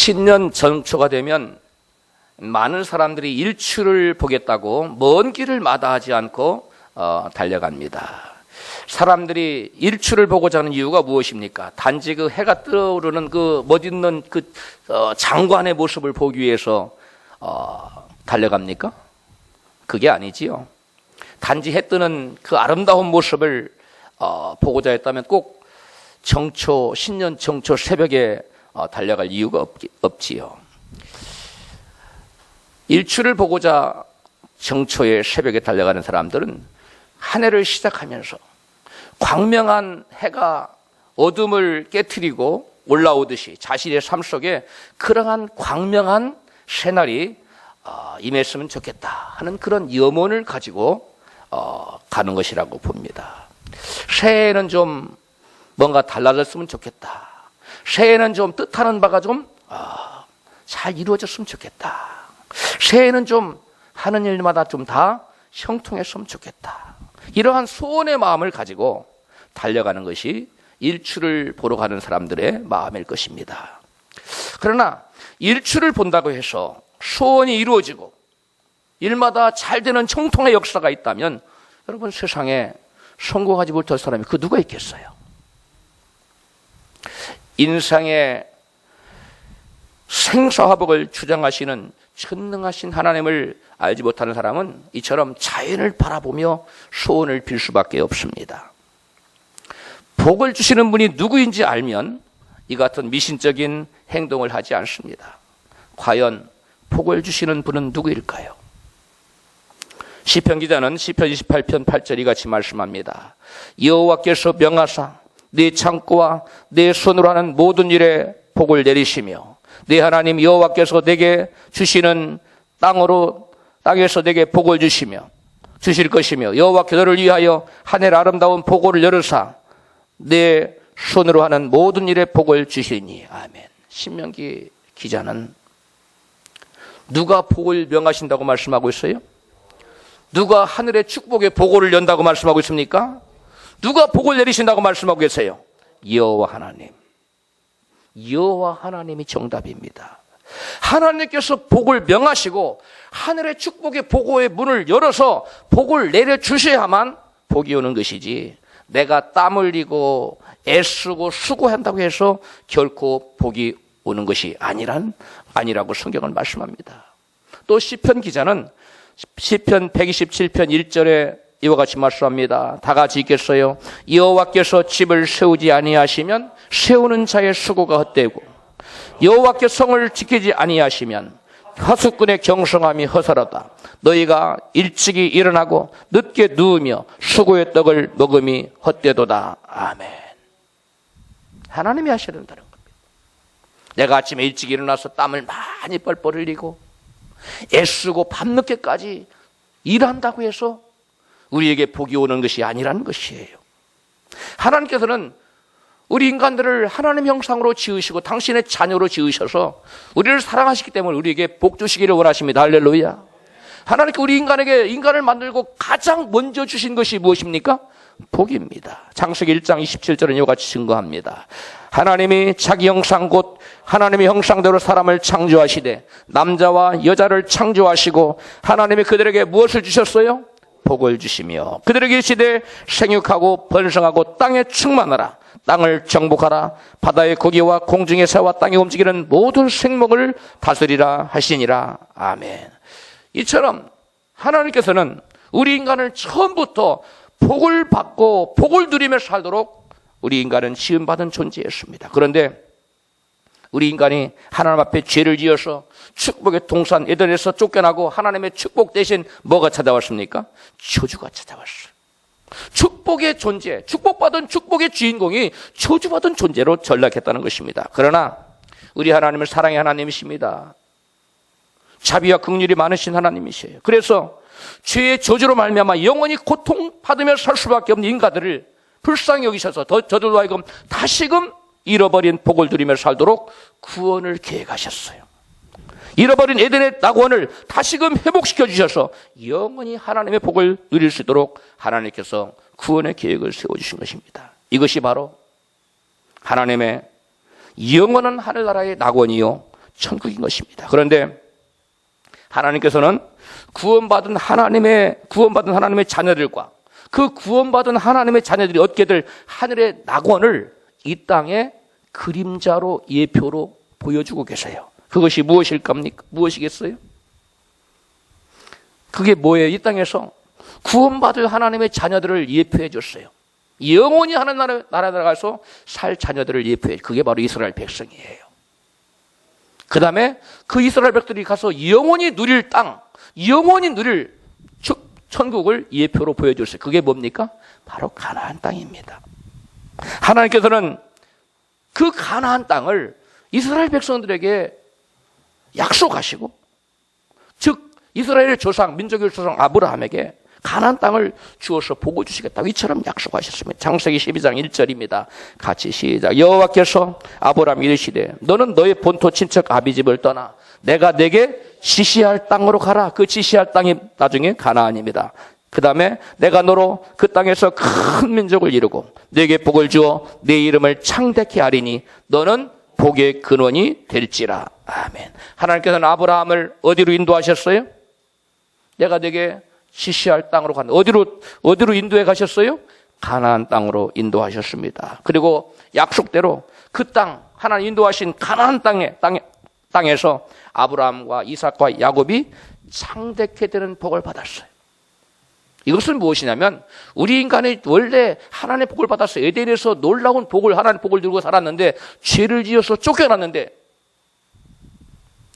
신년 전초가 되면 많은 사람들이 일출을 보겠다고 먼 길을 마다하지 않고 달려갑니다. 사람들이 일출을 보고자 하는 이유가 무엇입니까? 단지 그 해가 떠오르는 그 멋있는 그 장관의 모습을 보기 위해서 달려갑니까? 그게 아니지요. 단지 해 뜨는 그 아름다운 모습을 보고자 했다면 꼭 신년 정초 새벽에 달려갈 이유가 없지요. 일출을 보고자 정초의 새벽에 달려가는 사람들은 한 해를 시작하면서 광명한 해가 어둠을 깨트리고 올라오듯이 자신의 삶 속에 그러한 광명한 새날이 임했으면 좋겠다 하는 그런 염원을 가지고 가는 것이라고 봅니다. 새해에는 좀 뭔가 달라졌으면 좋겠다. 새해에는 좀 뜻하는 바가 좀 잘 이루어졌으면 좋겠다. 새해에는 좀 하는 일마다 좀 다 형통했으면 좋겠다. 이러한 소원의 마음을 가지고 달려가는 것이 일출을 보러 가는 사람들의 마음일 것입니다. 그러나 일출을 본다고 해서 소원이 이루어지고 일마다 잘 되는 형통의 역사가 있다면 여러분, 세상에 성공하지 못할 사람이 그 누가 있겠어요? 인생의 생사화복을 주장하시는 전능하신 하나님을 알지 못하는 사람은 이처럼 자연을 바라보며 소원을 빌 수밖에 없습니다. 복을 주시는 분이 누구인지 알면 이 같은 미신적인 행동을 하지 않습니다. 과연 복을 주시는 분은 누구일까요? 시편 기자는 시편 28편 8절 이같이 말씀합니다. 여호와께서 명하사 네 창고와 내 손으로 하는 모든 일에 복을 내리시며 네 하나님 여호와께서 내게 주시는 땅에서 내게 복을 주실 것이며 여호와께서 너를 위하여 하늘 아름다운 보고를 열으사 내 손으로 하는 모든 일에 복을 주시니. 아멘. 신명기 기자는 누가 복을 명하신다고 말씀하고 있어요? 누가 하늘의 축복의 보고를 연다고 말씀하고 있습니까? 누가 복을 내리신다고 말씀하고 계세요? 여호와 하나님. 여호와 하나님이 정답입니다. 하나님께서 복을 명하시고 하늘의 축복의 보고의 문을 열어서 복을 내려주셔야만 복이 오는 것이지, 내가 땀 흘리고 애쓰고 수고한다고 해서 결코 복이 오는 것이 아니라고 성경은 말씀합니다. 또 시편 기자는 시편 127편 1절에 이와 같이 말씀합니다. 다 같이 읽겠어요. 여호와께서 집을 세우지 아니하시면 세우는 자의 수고가 헛되고 여호와께 성을 지키지 아니하시면 하수꾼의 경성함이 허사로다. 너희가 일찍이 일어나고 늦게 누우며 수고의 떡을 먹음이 헛되도다. 아멘. 하나님이 하셔야 된다는 겁니다. 내가 아침에 일찍 일어나서 땀을 많이 뻘뻘 흘리고 애쓰고 밤늦게까지 일한다고 해서 우리에게 복이 오는 것이 아니라는 것이에요. 하나님께서는 우리 인간들을 하나님 형상으로 지으시고 당신의 자녀로 지으셔서 우리를 사랑하시기 때문에 우리에게 복 주시기를 원하십니다. 할렐루야. 하나님께 우리 인간을 만들고 가장 먼저 주신 것이 무엇입니까? 복입니다. 창세기 1장 27절은 이와 같이 증거합니다. 하나님이 자기 형상 곧 하나님의 형상대로 사람을 창조하시되 남자와 여자를 창조하시고 하나님이 그들에게 무엇을 주셨어요? 복을 주시며 그들에게 이르시되 생육하고 번성하고 땅에 충만하라. 땅을 정복하라. 바다의 고기와 공중의 새와 땅에 움직이는 모든 생목을 다스리라 하시니라. 아멘. 이처럼 하나님께서는 우리 인간을 처음부터 복을 받고 복을 누리며 살도록 우리 인간은 지음받은 존재였습니다. 그런데 우리 인간이 하나님 앞에 죄를 지어서 축복의 동산 에덴에서 쫓겨나고 하나님의 축복 대신 뭐가 찾아왔습니까? 저주가 찾아왔어요. 축복의 존재, 축복받은 축복의 주인공이 저주받은 존재로 전락했다는 것입니다. 그러나 우리 하나님은 사랑의 하나님이십니다. 자비와 긍휼이 많으신 하나님이세요. 그래서 죄의 저주로 말미암아 영원히 고통받으며 살 수밖에 없는 인간들을 불쌍히 여기셔서 저들로 하여금 다시금 잃어버린 복을 누리며 살도록 구원을 계획하셨어요. 잃어버린 에덴의 낙원을 다시금 회복시켜 주셔서 영원히 하나님의 복을 누릴 수 있도록 하나님께서 구원의 계획을 세워주신 것입니다. 이것이 바로 하나님의 영원한 하늘나라의 낙원이요 천국인 것입니다. 그런데 하나님께서는 구원받은 하나님의 자녀들과 그 구원받은 하나님의 자녀들이 얻게 될 하늘의 낙원을 이 땅에 그림자로 예표로 보여주고 계세요. 그것이 무엇이겠어요? 그게 뭐예요? 이 땅에서 구원받을 하나님의 자녀들을 예표해 줬어요. 영원히 하나님 나라에 들어가서 살 자녀들을 예표해. 그게 바로 이스라엘 백성이에요. 그 다음에 그 이스라엘 백성들이 가서 영원히 누릴 땅, 영원히 누릴 천국을 예표로 보여줬어요. 그게 뭡니까? 바로 가나안 땅입니다. 하나님께서는 그 가나안 땅을 이스라엘 백성들에게 약속하시고, 즉 이스라엘의 조상, 민족의 조상 아브라함에게 가나안 땅을 주어서 복을 주시겠다고 이처럼 약속하셨습니다. 창세기 12장 1절입니다. 같이 시작. 여호와께서 아브라함에게 이르시되 너는 너의 본토 친척 아비집을 떠나 내가 내게 지시할 땅으로 가라. 그 지시할 땅이 나중에 가나안입니다. 그 다음에 내가 너로 그 땅에서 큰 민족을 이루고 내게 복을 주어 내 이름을 창대케 하리니 너는 복의 근원이 될지라. 아멘. 하나님께서는 아브라함을 어디로 인도하셨어요? 내가 내게 지시할 땅으로 간다. 어디로 인도해 가셨어요? 가나안 땅으로 인도하셨습니다. 그리고 약속대로 그 땅, 하나님 인도하신 가나안 땅에서 아브라함과 이삭과 야곱이 창대케 되는 복을 받았어요. 이것은 무엇이냐면 우리 인간이 원래 하나님의 복을 받았어요. 에덴에서 놀라운 복을, 하나님의 복을 들고 살았는데 죄를 지어서 쫓겨났는데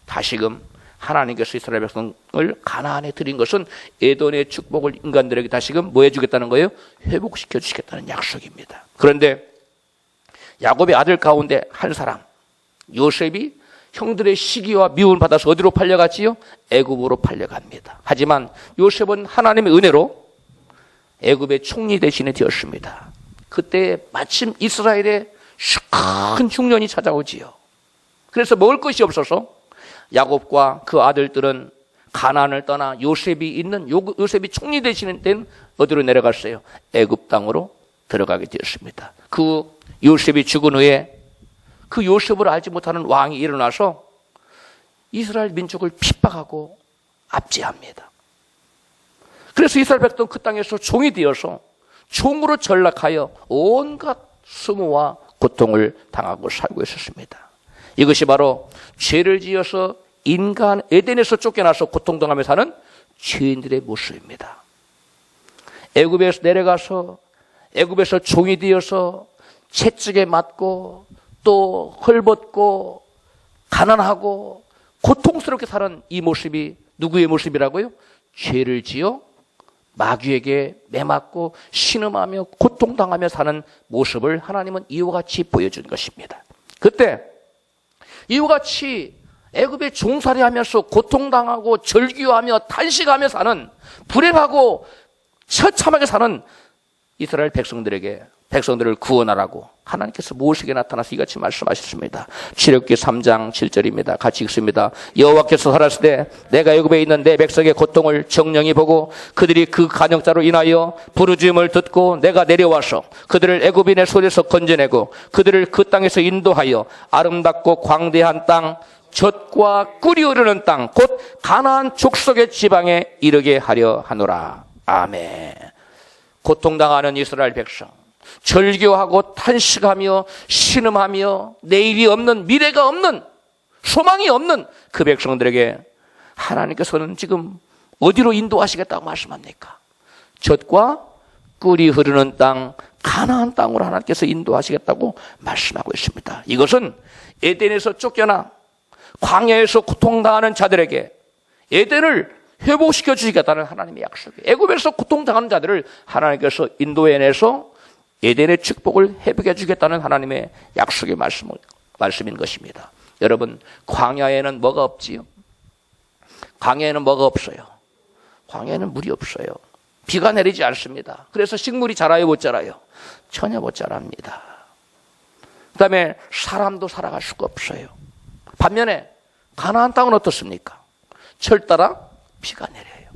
다시금 하나님께서 이스라엘 백성을 가나안에 드린 것은 에덴의 축복을 인간들에게 다시금 뭐 해주겠다는 거예요? 회복시켜 주시겠다는 약속입니다. 그런데 야곱의 아들 가운데 한 사람 요셉이 형들의 시기와 미움을 받아서 어디로 팔려갔지요? 애굽으로 팔려갑니다. 하지만 요셉은 하나님의 은혜로 애굽의 총리 대신에 되었습니다. 그때 마침 이스라엘에 큰 흉년이 찾아오지요. 그래서 먹을 것이 없어서 야곱과 그 아들들은 가나안을 떠나 요셉이 총리 대신에 된 어디로 내려갔어요? 애굽 땅으로 들어가게 되었습니다. 그 요셉이 죽은 후에 그 요셉을 알지 못하는 왕이 일어나서 이스라엘 민족을 핍박하고 압제합니다. 그래서 이스라엘 백성은 그 땅에서 종이 되어서 종으로 전락하여 온갖 수모와 고통을 당하고 살고 있었습니다. 이것이 바로 죄를 지어서 인간 에덴에서 쫓겨나서 고통당하며 사는 죄인들의 모습입니다. 애굽에서 내려가서 애굽에서 종이 되어서 채찍에 맞고 또 헐벗고 가난하고 고통스럽게 사는 이 모습이 누구의 모습이라고요? 죄를 지어 마귀에게 매맞고 신음하며 고통당하며 사는 모습을 하나님은 이와 같이 보여준 것입니다. 그때 이와 같이 애굽에 종살이하면서 고통당하고 절규하며 탄식하며 사는 불행하고 처참하게 사는 이스라엘 백성들을 구원하라고 하나님께서 무엇에게 나타나서 이같이 말씀하셨습니다. 출애굽기 3장 7절입니다. 같이 읽습니다. 여호와께서 하라시되 내가 애굽에 있는 내 백성의 고통을 정령히 보고 그들이 그 간역자로 인하여 부르짖음을 듣고 내가 내려와서 그들을 애굽인의 손에서 건져내고 그들을 그 땅에서 인도하여 아름답고 광대한 땅 젖과 꿀이 흐르는 땅 곧 가나안 족속의 지방에 이르게 하려 하노라. 아멘. 고통당하는 이스라엘 백성, 절규하고 탄식하며 신음하며 내일이 없는, 미래가 없는, 소망이 없는 그 백성들에게 하나님께서는 지금 어디로 인도하시겠다고 말씀합니까? 젖과 꿀이 흐르는 땅 가나안 땅으로 하나님께서 인도하시겠다고 말씀하고 있습니다. 이것은 에덴에서 쫓겨나 광야에서 고통당하는 자들에게 에덴을 회복시켜 주시겠다는 하나님의 약속이에요. 애굽에서 고통당하는 자들을 하나님께서 인도해내서 에덴의 축복을 회복해 주겠다는 하나님의 약속의 말씀인 것입니다. 여러분, 광야에는 뭐가 없지요? 광야에는 뭐가 없어요? 광야에는 물이 없어요. 비가 내리지 않습니다. 그래서 식물이 자라요, 못 자라요? 전혀 못 자랍니다. 그 다음에 사람도 살아갈 수가 없어요. 반면에 가나안 땅은 어떻습니까? 철따라 비가 내려요.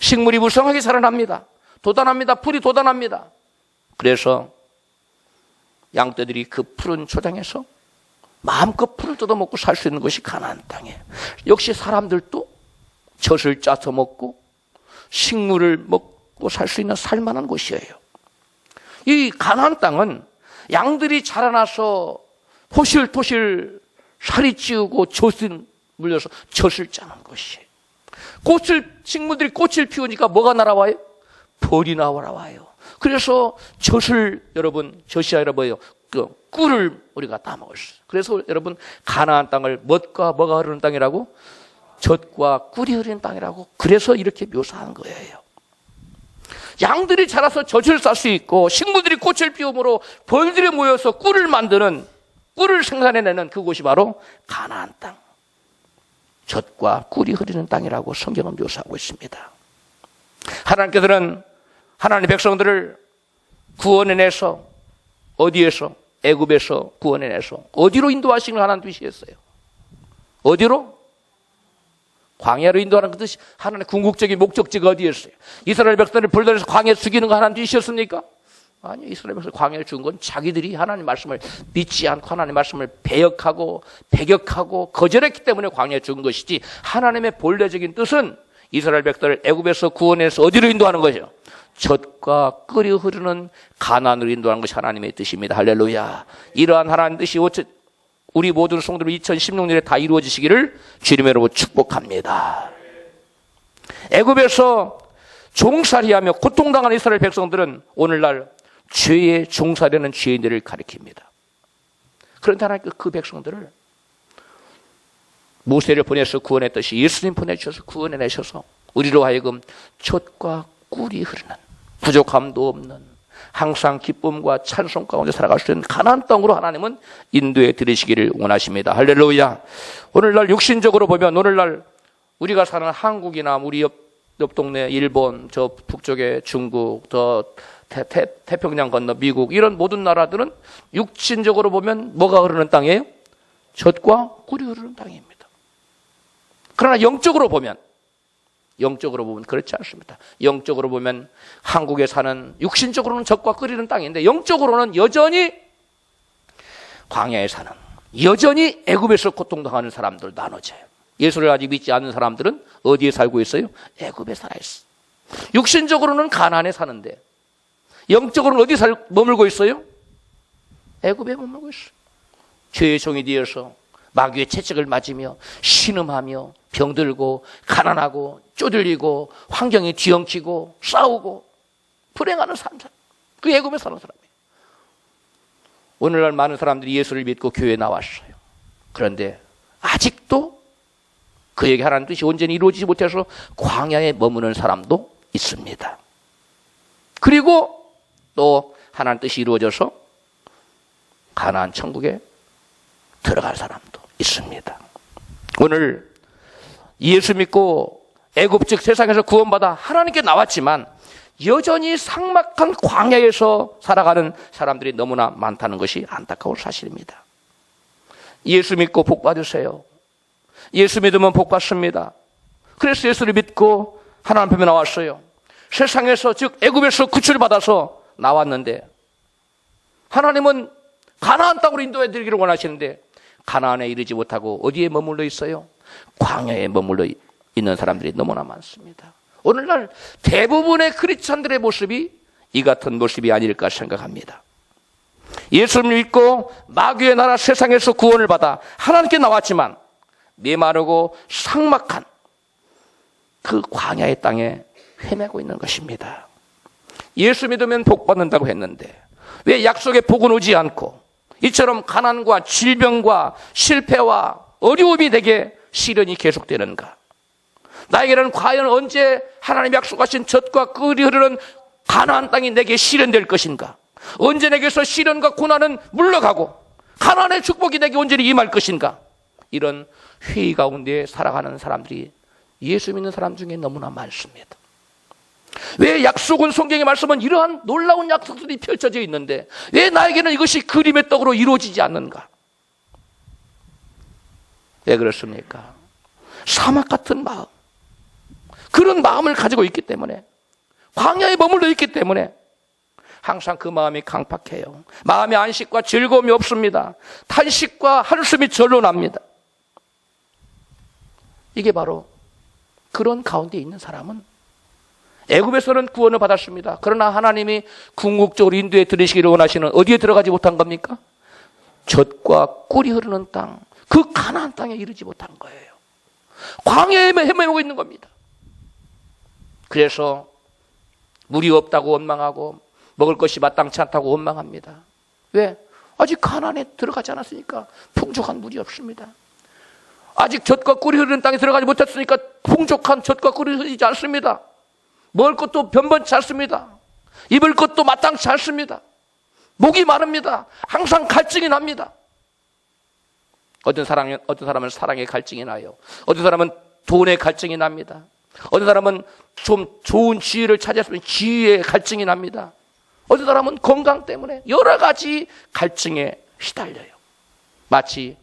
식물이 무성하게 살아납니다. 돋아납니다. 풀이 돋아납니다. 그래서 양떼들이 그 푸른 초장에서 마음껏 풀을 뜯어먹고 살 수 있는 것이 가나안 땅이에요. 역시 사람들도 젖을 짜서 먹고 식물을 먹고 살 수 있는 살만한 곳이에요. 이 가나안 땅은 양들이 자라나서 토실토실 살이 찌우고 젖을 물려서 젖을 짜는 것이에요. 식물들이 꽃을 피우니까 뭐가 날아와요? 벌이 날아와요. 그래서 젖을 젖이 아니라 뭐예요? 꿀을 우리가 따먹을 수 있어요. 그래서 여러분, 가나안 땅을 뭣과 뭐가 흐르는 땅이라고? 젖과 꿀이 흐르는 땅이라고. 그래서 이렇게 묘사한 거예요. 양들이 자라서 젖을 쌀 수 있고 식물들이 꽃을 피우므로 벌들이 모여서 꿀을 생산해내는 그곳이 바로 가나안 땅, 젖과 꿀이 흐르는 땅이라고 성경은 묘사하고 있습니다. 하나님께서는 하나님의 백성들을 구원해내서 어디에서? 애굽에서 구원해내서 어디로 인도하시는 하나님 뜻이었어요? 어디로? 광야로 인도하는 그 뜻이 하나님의 궁극적인 목적지가 어디였어요? 이스라엘 백성들을 불러내서 광야에 죽이는 거 하나님 뜻이었습니까? 아니요. 이스라엘 백성을 광야에 죽은 건 자기들이 하나님 말씀을 믿지 않고 하나님 말씀을 배격하고 거절했기 때문에 광야에 죽은 것이지, 하나님의 본래적인 뜻은 이스라엘 백성을 애굽에서 구원해서 어디로 인도하는 거죠? 젖과 꿀이 흐르는 가나안으로 인도하는 것이 하나님의 뜻입니다. 할렐루야. 이러한 하나님의 뜻이 우리 모든 성도들 2016년에 다 이루어지시기를 주님의 이름으로 축복합니다. 애굽에서 종살이하며 고통당하는 이스라엘 백성들은 오늘날 죄에 종살이하는 죄인들을 가리킵니다. 그런데 하나님 그 백성들을 모세를 보내서 구원했듯이 예수님 보내주셔서 구원해내셔서 우리로 하여금 젖과 꿀이 흐르는, 부족함도 없는, 항상 기쁨과 찬송 가운데 살아갈 수 있는 가나안 땅으로 하나님은 인도해 드리시기를 원하십니다. 할렐루야. 오늘날 육신적으로 보면 오늘날 우리가 사는 한국이나 우리 옆 동네 일본, 저 북쪽의 중국, 더 태평양 건너 미국, 이런 모든 나라들은 육신적으로 보면 뭐가 흐르는 땅이에요? 젖과 꿀이 흐르는 땅입니다. 그러나 영적으로 보면 그렇지 않습니다. 영적으로 보면 한국에 사는, 육신적으로는 젖과 끓이는 땅인데 영적으로는 여전히 광야에 사는, 여전히 애굽에서 고통당하는 사람들 나눠져요. 예수를 아직 믿지 않는 사람들은 어디에 살고 있어요? 애굽에 살아 있어. 육신적으로는 가나안에 사는데 영적으로는 어디 머물고 있어요? 애굽에 머물고 있어요. 죄의 종이 되어서 마귀의 채찍을 맞으며 신음하며 병들고 가난하고 쪼들리고 환경이 뒤엉키고 싸우고 불행하는 사람, 그 애굽에 사는 사람이에요. 오늘날 많은 사람들이 예수를 믿고 교회에 나왔어요. 그런데 아직도 그에게 하나님 뜻이 온전히 이루어지지 못해서 광야에 머무는 사람도 있습니다. 그리고 또 하나님 뜻이 이루어져서 가나안 천국에 들어갈 사람도 있습니다. 오늘 예수 믿고 애굽 즉 세상에서 구원받아 하나님께 나왔지만 여전히 삭막한 광야에서 살아가는 사람들이 너무나 많다는 것이 안타까운 사실입니다. 예수 믿고 복 받으세요. 예수 믿으면 복 받습니다. 그래서 예수를 믿고 하나님 앞에 나왔어요. 세상에서 즉 애굽에서 구출받아서 나왔는데 하나님은 가나안 땅으로 인도해 드리기를 원하시는데 가나안에 이르지 못하고 어디에 머물러 있어요? 광야에 머물러 있는 사람들이 너무나 많습니다. 오늘날 대부분의 크리스찬들의 모습이 이 같은 모습이 아닐까 생각합니다. 예수를 믿고 마귀의 나라 세상에서 구원을 받아 하나님께 나왔지만 메마르고 삭막한 그 광야의 땅에 헤매고 있는 것입니다. 예수 믿으면 복 받는다고 했는데 왜 약속의 복은 오지 않고 이처럼 가난과 질병과 실패와 어려움이 내게 시련이 계속되는가? 나에게는 과연 언제 하나님 약속하신 젖과 꿀이 흐르는 가나안 땅이 내게 실현될 것인가? 언제 내게서 시련과 고난은 물러가고 가나안의 축복이 내게 언제나 임할 것인가? 이런 회의 가운데 살아가는 사람들이 예수 믿는 사람 중에 너무나 많습니다. 왜 약속은 성경의 말씀은 이러한 놀라운 약속들이 펼쳐져 있는데 왜 나에게는 이것이 그림의 떡으로 이루어지지 않는가? 왜 그렇습니까? 사막 같은 마음, 그런 마음을 가지고 있기 때문에, 광야에 머물러 있기 때문에 항상 그 마음이 강팍해요. 마음의 안식과 즐거움이 없습니다. 탄식과 한숨이 절로 납니다. 이게 바로 그런 가운데 있는 사람은 애굽에서는 구원을 받았습니다. 그러나 하나님이 궁극적으로 인도에 들으시기를 원하시는 어디에 들어가지 못한 겁니까? 젖과 꿀이 흐르는 땅, 그 가나안 땅에 이르지 못한 거예요. 광야에 헤매고 있는 겁니다. 그래서 물이 없다고 원망하고 먹을 것이 마땅치 않다고 원망합니다. 왜? 아직 가나안에 들어가지 않았으니까 풍족한 물이 없습니다. 아직 젖과 꿀이 흐르는 땅에 들어가지 못했으니까 풍족한 젖과 꿀이 흐르지 않습니다. 먹을 것도 변변치 않습니다. 입을 것도 마땅치 않습니다. 목이 마릅니다. 항상 갈증이 납니다. 어떤 사람은 사랑의 갈증이 나요. 어떤 사람은 돈의 갈증이 납니다. 어떤 사람은 좀 좋은 지위를 차지했으면 지위의 갈증이 납니다. 어떤 사람은 건강 때문에 여러 가지 갈증에 시달려요. 마치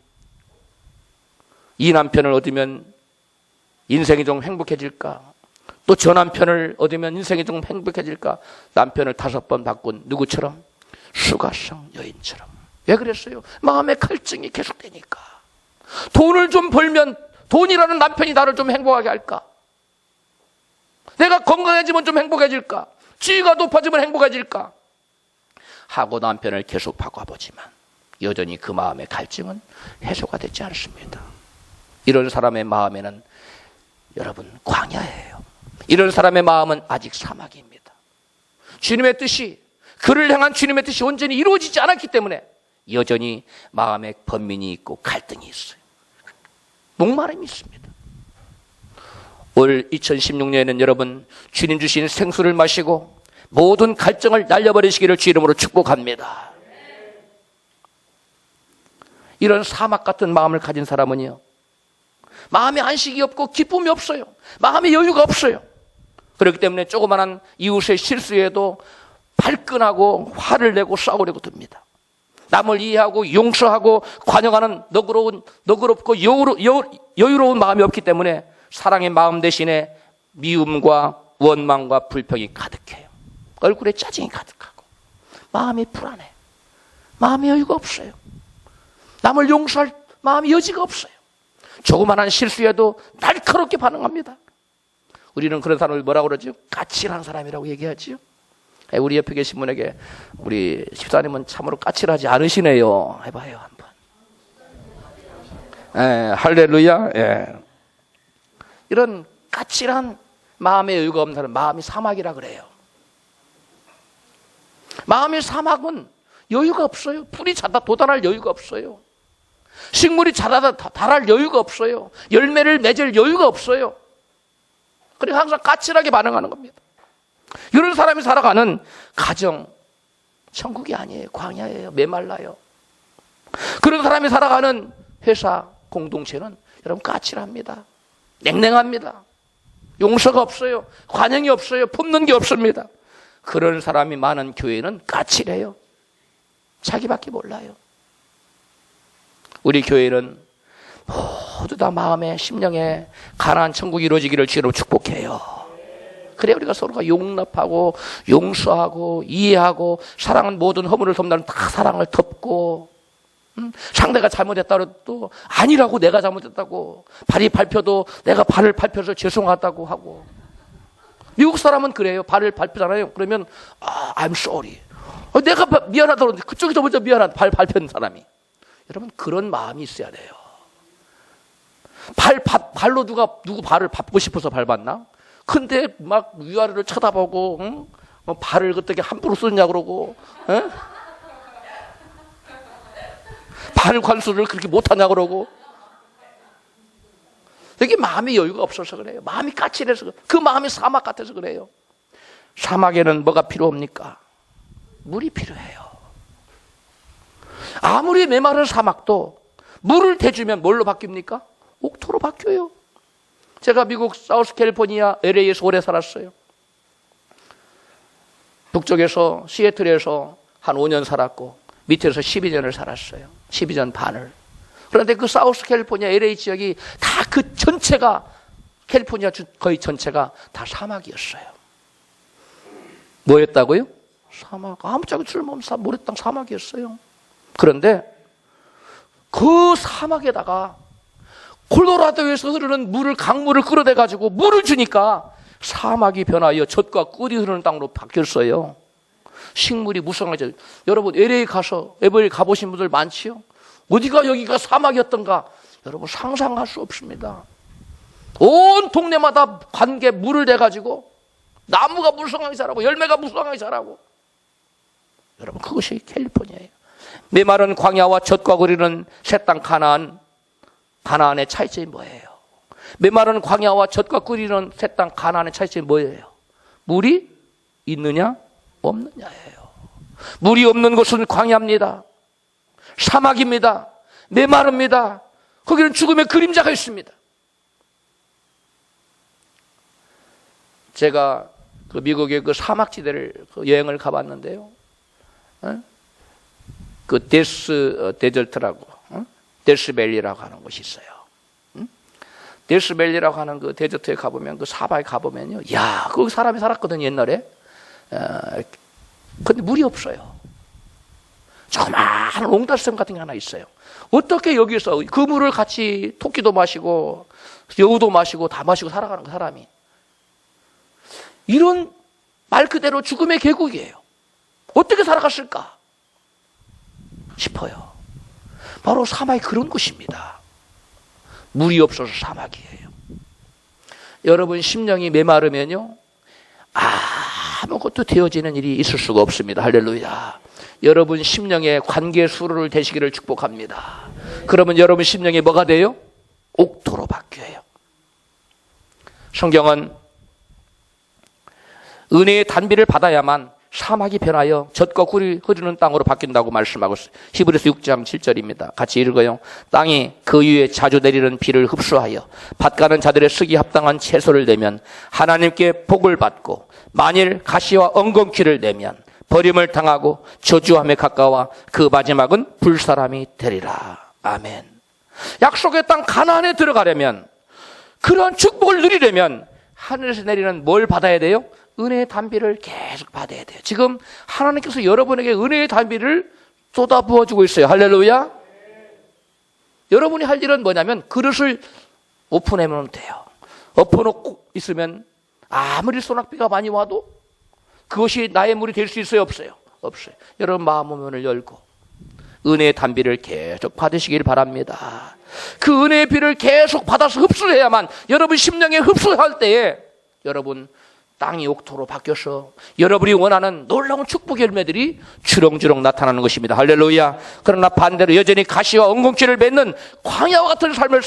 이 남편을 얻으면 인생이 좀 행복해질까? 또 저 남편을 얻으면 인생이 좀 행복해질까? 남편을 5번 바꾼 누구처럼? 수가성 여인처럼. 왜 그랬어요? 마음의 갈증이 계속되니까. 돈을 좀 벌면 돈이라는 남편이 나를 좀 행복하게 할까? 내가 건강해지면 좀 행복해질까? 지위가 높아지면 행복해질까? 하고 남편을 계속 바꿔보지만 여전히 그 마음의 갈증은 해소가 되지 않습니다. 이런 사람의 마음에는 여러분 광야예요. 이런 사람의 마음은 아직 사막입니다. 주님의 뜻이, 그를 향한 주님의 뜻이 온전히 이루어지지 않았기 때문에 여전히 마음에 번민이 있고 갈등이 있어요. 목마름이 있습니다. 올 2016년에는 여러분 주님 주신 생수를 마시고 모든 갈증을 날려버리시기를 주 이름으로 축복합니다. 이런 사막 같은 마음을 가진 사람은요, 마음에 안식이 없고 기쁨이 없어요. 마음에 여유가 없어요. 그렇기 때문에 조그마한 이웃의 실수에도 발끈하고 화를 내고 싸우려고 듭니다. 남을 이해하고 용서하고 관용하는 너그럽고 여유로운 마음이 없기 때문에 사랑의 마음 대신에 미움과 원망과 불평이 가득해요. 얼굴에 짜증이 가득하고 마음이 불안해. 마음의 여유가 없어요. 남을 용서할 마음의 여지가 없어요. 조그마한 실수에도 날카롭게 반응합니다. 우리는 그런 사람을 뭐라고 그러죠? 까칠한 사람이라고 얘기하지요. 우리 옆에 계신 분에게 우리 집사님은 참으로 까칠하지 않으시네요. 해봐요 한번. 할렐루야. 이런 까칠한 마음의 여유가 없는 사람, 마음이 사막이라 그래요. 마음의 사막은 여유가 없어요. 풀이 자다 도달할 여유가 없어요. 식물이 자라다 달할 여유가 없어요. 열매를 맺을 여유가 없어요. 그리고 항상 까칠하게 반응하는 겁니다. 이런 사람이 살아가는 가정, 천국이 아니에요. 광야예요. 메말라요. 그런 사람이 살아가는 회사, 공동체는 여러분 까칠합니다. 냉랭합니다. 용서가 없어요. 관용이 없어요. 품는 게 없습니다. 그런 사람이 많은 교회는 까칠해요. 자기밖에 몰라요. 우리 교회는 모두 다 마음에 심령에 가나안 천국이 이루어지기를 주로 축복해요. 그래 우리가 서로가 용납하고 용서하고 이해하고 사랑은 모든 허물을 덮는 다 사랑을 덮고, 상대가 잘못했다고 또 아니라고 내가 잘못했다고, 발이 밟혀도 내가 발을 밟혀서 죄송하다고 하고. 미국 사람은 그래요. 발을 밟히잖아요. 그러면 I'm sorry. 내가 미안하다고 그러는데 그쪽이 먼저 미안하다. 발 밟힌 사람이. 여러분 그런 마음이 있어야 돼요. 발로 누구 발을 밟고 싶어서 밟았나? 근데 막 위아래를 쳐다보고, 발을 그때 함부로 쓰냐 그러고, 발 관수를 그렇게 못하냐 그러고. 이게 마음의 여유가 없어서 그래요. 마음이 까칠해서, 그 마음이 사막 같아서 그래요. 사막에는 뭐가 필요합니까? 물이 필요해요. 아무리 메마른 사막도 물을 대주면 뭘로 바뀝니까? 옥토로 바뀌어요. 제가 미국 사우스캘리포니아 LA에서 오래 살았어요. 북쪽에서 시애틀에서 한 5년 살았고 밑에서 12년을 살았어요. 12년 반을. 그런데 그 사우스캘리포니아 LA 지역이 다 그 전체가, 캘리포니아 거의 전체가 다 사막이었어요. 뭐였다고요? 사막, 아무짝에 쓸모없는 모래 땅 사막이었어요. 그런데 그 사막에다가 콜로라도에서 흐르는 물을, 강물을 끌어대 가지고 물을 주니까 사막이 변하여 젖과 꿀이 흐르는 땅으로 바뀌었어요. 식물이 무성해져. 여러분 LA 가보신 분들 많지요? 어디가 여기가 사막이었던가? 여러분 상상할 수 없습니다. 온 동네마다 관계 물을 대가지고 나무가 무성하게 자라고 열매가 무성하게 자라고. 여러분 그것이 캘리포니아예요. 메마른 광야와 젖과 꿀이는 새 땅 가나안의 차이점이 뭐예요? 메마른 광야와 젖과 꿀이는 새 땅 가나안의 차이점이 뭐예요? 물이 있느냐 없느냐예요. 물이 없는 곳은 광야입니다. 사막입니다. 메마릅니다. 거기는 죽음의 그림자가 있습니다. 제가 그 미국의 그 사막지대를 여행을 가봤는데요. 그 데스벨리라고 하는 곳이 있어요. 데스벨리라고 하는 그 데저트에 가보면, 그 사막에 가보면요, 야, 거기 사람이 살았거든요 옛날에. 근데 물이 없어요. 조그마한 옹달샘 같은 게 하나 있어요. 어떻게 여기서 그 물을 같이 토끼도 마시고 여우도 마시고 다 마시고 살아가는 그 사람이. 이런 말 그대로 죽음의 계곡이에요. 어떻게 살아갔을까 싶어요. 바로 사막이 그런 곳입니다. 물이 없어서 사막이에요. 여러분 심령이 메마르면요, 아무것도 되어지는 일이 있을 수가 없습니다. 할렐루야. 여러분 심령의 관계 수로를 되시기를 축복합니다. 그러면 여러분 심령이 뭐가 돼요? 옥토로 바뀌어요. 성경은 은혜의 단비를 받아야만 사막이 변하여 젖과 꿀이 흐르는 땅으로 바뀐다고 말씀하고 있어요. 히브리서 6장 7절입니다. 같이 읽어요. 땅이 그 위에 자주 내리는 비를 흡수하여 밭가는 자들의 쓰기 합당한 채소를 내면 하나님께 복을 받고, 만일 가시와 엉겅퀴를 내면 버림을 당하고 저주함에 가까워 그 마지막은 불사람이 되리라. 아멘. 약속의 땅 가나안에 들어가려면, 그런 축복을 누리려면 하늘에서 내리는 뭘 받아야 돼요? 은혜의 단비를 계속 받아야 돼요. 지금 하나님께서 여러분에게 은혜의 단비를 쏟아 부어주고 있어요. 할렐루야. 여러분이 할 일은 뭐냐면 그릇을 오픈해놓으면 돼요. 엎어놓고 있으면 아무리 소낙비가 많이 와도 그것이 나의 물이 될 수 있어요? 없어요? 없어요. 여러분 마음 문을 열고 은혜의 단비를 계속 받으시길 바랍니다. 그 은혜의 비를 계속 받아서 흡수해야만, 여러분 심령에 흡수할 때에 여러분 땅이 옥토로 바뀌어서 여러분이 원하는 놀라운 축복 열매들이 주렁주렁 나타나는 것입니다. 할렐루야. 그러나 반대로 여전히 가시와 엉겅퀴를 맺는 광야와 같은 삶을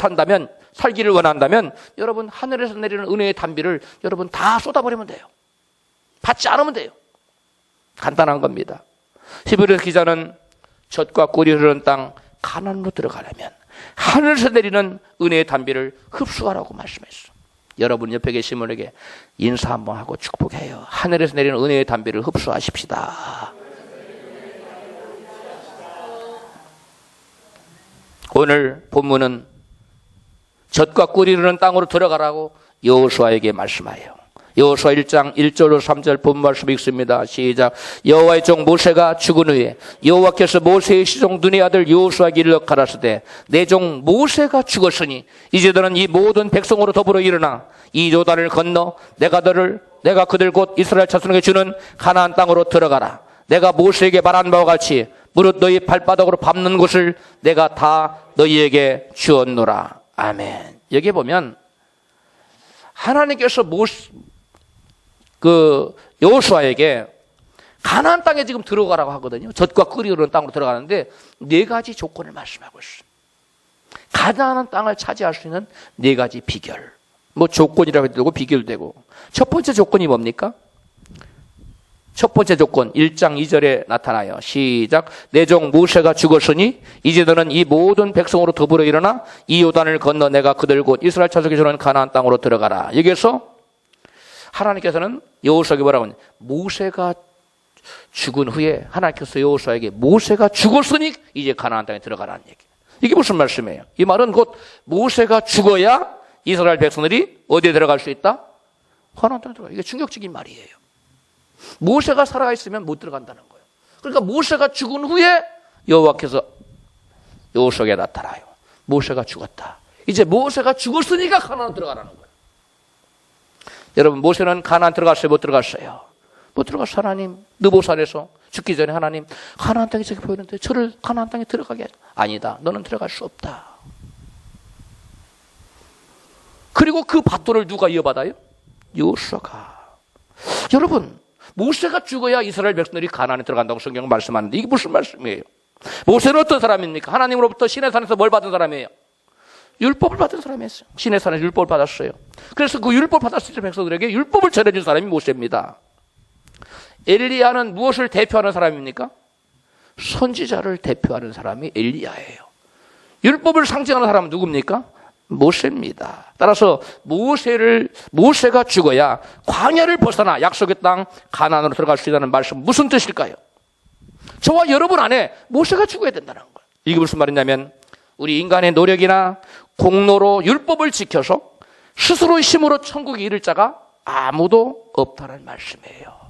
살기를 원한다면 여러분 하늘에서 내리는 은혜의 단비를 여러분 다 쏟아버리면 돼요. 받지 않으면 돼요. 간단한 겁니다. 히브리서 기자는 젖과 꿀이 흐르는 땅 가나안으로 들어가려면 하늘에서 내리는 은혜의 단비를 흡수하라고 말씀했어. 여러분 옆에 계신 분에게 인사 한번 하고 축복해요. 하늘에서 내리는 은혜의 단비를 흡수하십시다. 오늘 본문은 젖과 꿀이 흐르는 땅으로 들어가라고 여호수아에게 말씀하여, 여호수아 1장 1절로 3절 본 말씀 읽습니다. 시작. 여호와의 종 모세가 죽은 후에 여호와께서 모세의 시종 눈의 아들 여호수아에게 일러 가라사대, 내 종 모세가 죽었으니 이제 너는 이 모든 백성으로 더불어 일어나 이 요단을 건너 내가 그들 곧 이스라엘 자손에게 주는 가나안 땅으로 들어가라. 내가 모세에게 말한 바와 같이 무릇 너희 발바닥으로 밟는 곳을 내가 다 너희에게 주었노라. 아멘. 여기 보면 하나님께서 여호수아에게 가나안 땅에 지금 들어가라고 하거든요. 젖과 꿀이 흐르는 땅으로 들어가는데 네 가지 조건을 말씀하고 있어요. 가나안 땅을 차지할 수 있는 네 가지 비결. 뭐 조건이라고 해도 되고 비결도 되고. 첫 번째 조건이 뭡니까? 첫 번째 조건 1장 2절에 나타나요. 시작. 내 종 모세가 죽었으니 이제 너는 이 모든 백성으로 더불어 일어나 이 요단을 건너 내가 그들 곧 이스라엘 자손에게 주는 가나안 땅으로 들어가라. 여기에서 하나님께서는 여호수아에게 뭐라고 하냐? 모세가 죽은 후에 하나님께서 여호수아에게 모세가 죽었으니 이제 가나안 땅에 들어가라는 얘기. 이게 무슨 말씀이에요? 이 말은 곧 모세가 죽어야 이스라엘 백성들이 어디에 들어갈 수 있다? 가나안 땅에 들어가. 이게 충격적인 말이에요. 모세가 살아있으면 못 들어간다는 거예요. 그러니까 모세가 죽은 후에 여호와께서 요셉에게 나타나요. 모세가 죽었다. 이제 모세가 죽었으니까 가나안 들어가라는 거예요. 여러분, 모세는 가나안 들어갔어요? 못 들어갔어요? 못 들어갔어요. 하나님, 느보산에서 죽기 전에 하나님, 가나안 땅이 저기 보이는데 저를 가나안 땅에 들어가게 하죠. 아니다. 너는 들어갈 수 없다. 그리고 그 밧돌을 누가 이어받아요? 여호수아가. 여러분, 모세가 죽어야 이스라엘 백성들이 가나안에 들어간다고 성경은 말씀하는데 이게 무슨 말씀이에요? 모세는 어떤 사람입니까? 하나님으로부터 시내산에서 뭘 받은 사람이에요? 율법을 받은 사람이었어요. 시내산에서 율법을 받았어요. 그래서 그 율법을 받았을 때 백성들에게 율법을 전해준 사람이 모세입니다. 엘리야는 무엇을 대표하는 사람입니까? 선지자를 대표하는 사람이 엘리야예요. 율법을 상징하는 사람은 누굽니까? 모세입니다. 따라서 모세가 죽어야 광야를 벗어나 약속의 땅 가나안으로 들어갈 수 있다는 말씀, 무슨 뜻일까요? 저와 여러분 안에 모세가 죽어야 된다는 거예요. 이게 무슨 말이냐면 우리 인간의 노력이나 공로로 율법을 지켜서 스스로의 힘으로 천국에 이를 자가 아무도 없다는 말씀이에요.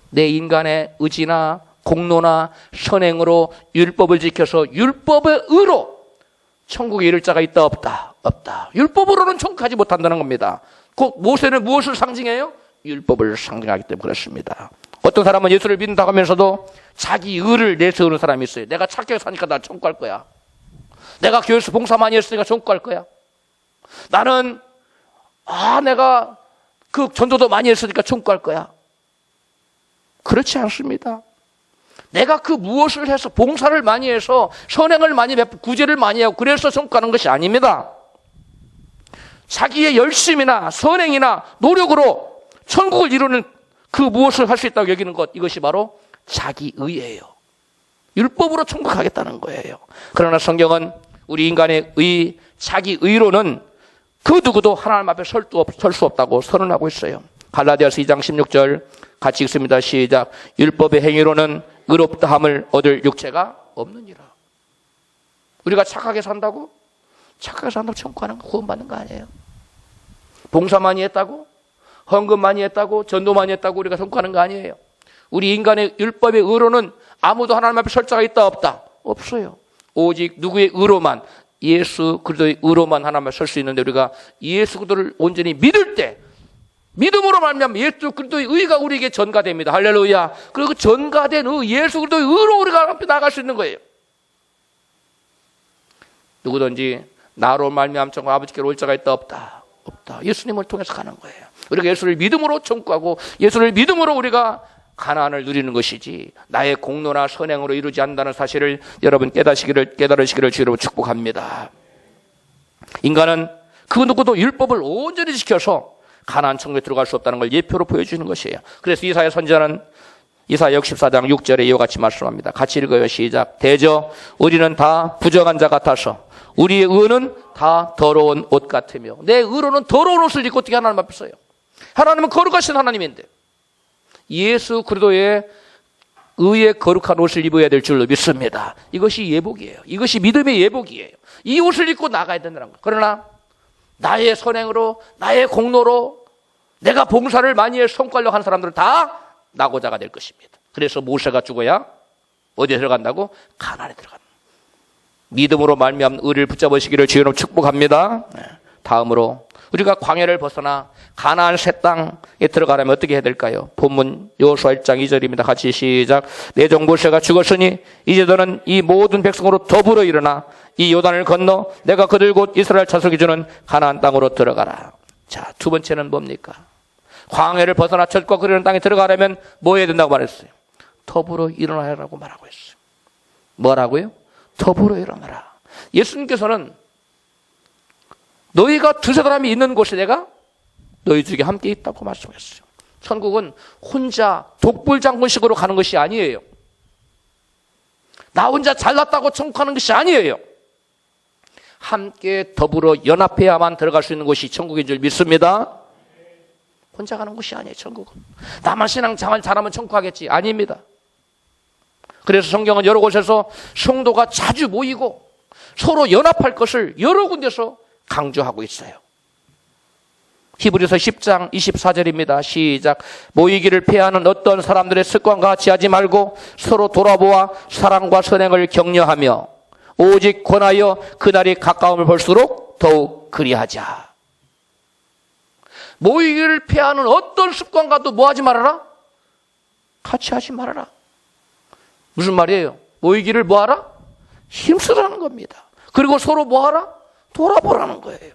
내 인간의 의지나 공로나 선행으로 율법을 지켜서 율법의 의로 천국에 이를 자가 있다 없다? 없다. 율법으로는 천국 가지 못한다는 겁니다. 그 모세는 무엇을 상징해요? 율법을 상징하기 때문에 그렇습니다. 어떤 사람은 예수를 믿는다고 하면서도 자기 의를 내세우는 사람이 있어요. 내가 착하게 사니까 나 천국 갈 거야. 내가 교회에서 봉사 많이 했으니까 천국 갈 거야. 나는 내가 그 전도도 많이 했으니까 천국 갈 거야. 그렇지 않습니다. 내가 그 무엇을 해서 봉사를 많이 해서 선행을 많이 베푸고 구제를 많이 하고 그래서 천국 가는 것이 아닙니다. 자기의 열심이나 선행이나 노력으로 천국을 이루는 그 무엇을 할 수 있다고 여기는 것, 이것이 바로 자기의예요. 율법으로 천국 가겠다는 거예요. 그러나 성경은 우리 인간의 자기의로는 그 누구도 하나님 앞에 설 수 없다고 선언하고 있어요. 갈라디아서 2장 16절 같이 읽습니다. 시작. 율법의 행위로는 의롭다함을 얻을 육체가 없느니라. 우리가 착하게 산다고? 착하게 산다고 천국 가는 거, 구원받는 거 아니에요. 봉사 많이 했다고? 헌금 많이 했다고? 전도 많이 했다고 우리가 천국 가는 거 아니에요. 우리 인간의 율법의 의로는 아무도 하나님 앞에 설 자가 있다 없다? 없어요. 오직 누구의 의로만, 예수 그리스도의 의로만 하나님 앞에 설 수 있는데 우리가 예수 그리스도를 온전히 믿을 때 믿음으로 말미암아 예수 그리스도의 의가 우리에게 전가됩니다. 할렐루야. 그리고 전가된 예수 그리스도의 의로 우리가 앞에 나갈 수 있는 거예요. 누구든지 나로 말미암아 천국 아버지께로 올 자가 있다 없다? 없다. 예수님을 통해서 가는 거예요. 우리가 예수를 믿음으로 천국하고 예수를 믿음으로 우리가 가나안을 누리는 것이지 나의 공로나 선행으로 이루지 않는다는 사실을 여러분 깨달으시기를 주로 축복합니다. 인간은 그 누구도 율법을 온전히 지켜서 가나안 천국에 들어갈 수 없다는 걸 예표로 보여주는 것이에요. 그래서 이사야 선지자는 이사야 64장 6절에 이와 같이 말씀합니다. 같이 읽어요. 시작. 대저 우리는 다 부정한 자 같아서 우리의 의는 다 더러운 옷 같으며 내 의로는 더러운 옷을 입고 어떻게 하나님 앞에 서요? 하나님은 거룩하신 하나님인데 예수 그리스도의 의의 거룩한 옷을 입어야 될 줄로 믿습니다. 이것이 예복이에요. 이것이 믿음의 예복이에요. 이 옷을 입고 나가야 된다는 거예요. 그러나 나의 선행으로 나의 공로로 내가 봉사를 많이 해서 성과하려고 하는 사람들은 다 낙오자가 될 것입니다. 그래서 모세가 죽어야 어디에 들어간다고? 가나안에 들어간다. 믿음으로 말미암은 의를 붙잡으시기를 주여로 축복합니다. 다음으로 우리가 광야를 벗어나 가나안 새 땅에 들어가려면 어떻게 해야 될까요? 본문 여호수아 1장 2절입니다. 같이 시작. 내 종 모세가 죽었으니 이제 너는 이 모든 백성으로 더불어 일어나 이 요단을 건너 내가 그들 곧 이스라엘 자손에게 주는 가나안 땅으로 들어가라. 자, 두 번째는 뭡니까? 광야를 벗어나 젖과 끓이는 땅에 들어가려면 뭐 해야 된다고 말했어요? 더불어 일어나라고 말하고 있어요. 뭐라고요? 더불어 일어나라. 예수님께서는 너희가 두세 사람이 있는 곳에 내가 너희 중에 함께 있다고 말씀했어요. 천국은 혼자 독불장군식으로 가는 것이 아니에요. 나 혼자 잘났다고 천국 가는 것이 아니에요. 함께 더불어 연합해야만 들어갈 수 있는 곳이 천국인 줄 믿습니다. 혼자 가는 곳이 아니에요. 천국은 나만 신앙 잘하면 천국 가겠지? 아닙니다. 그래서 성경은 여러 곳에서 성도가 자주 모이고 서로 연합할 것을 여러 군데서 강조하고 있어요. 히브리서 10장 24절입니다. 시작. 모이기를 피하는 어떤 사람들의 습관과 같이 하지 말고 서로 돌아보아 사랑과 선행을 격려하며 오직 권하여 그날이 가까움을 볼수록 더욱 그리하자. 모이기를 피하는 어떤 습관과도 뭐 하지 말아라? 같이 하지 말아라. 무슨 말이에요? 모이기를 뭐 하라? 힘쓰라는 겁니다. 그리고 서로 뭐 하라? 돌아보라는 거예요.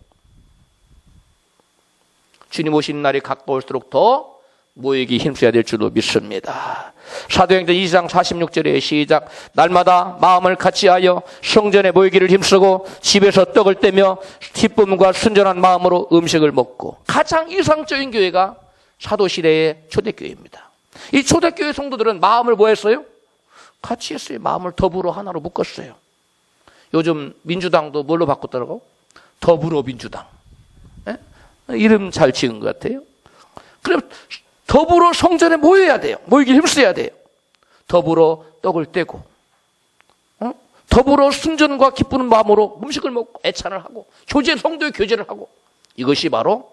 주님 오시는 날이 가까울수록 더 모이기 힘써야 될 줄로 믿습니다. 사도행전 2장 46절에 시작. 날마다 마음을 같이하여 성전에 모이기를 힘쓰고 집에서 떡을 떼며 기쁨과 순전한 마음으로 음식을 먹고. 가장 이상적인 교회가 사도시대의 초대교회입니다. 이 초대교회 성도들은 마음을 뭐 했어요? 같이 했어요. 마음을 더불어 하나로 묶었어요. 요즘 민주당도 뭘로 바꿨더라고? 더불어민주당. 이름 잘 지은 것 같아요. 그럼 더불어 성전에 모여야 돼요. 모이기 힘써야 돼요. 더불어 떡을 떼고, 더불어 순전과 기쁘는 마음으로 음식을 먹고 애찬을 하고 교제 성도의 교제를 하고. 이것이 바로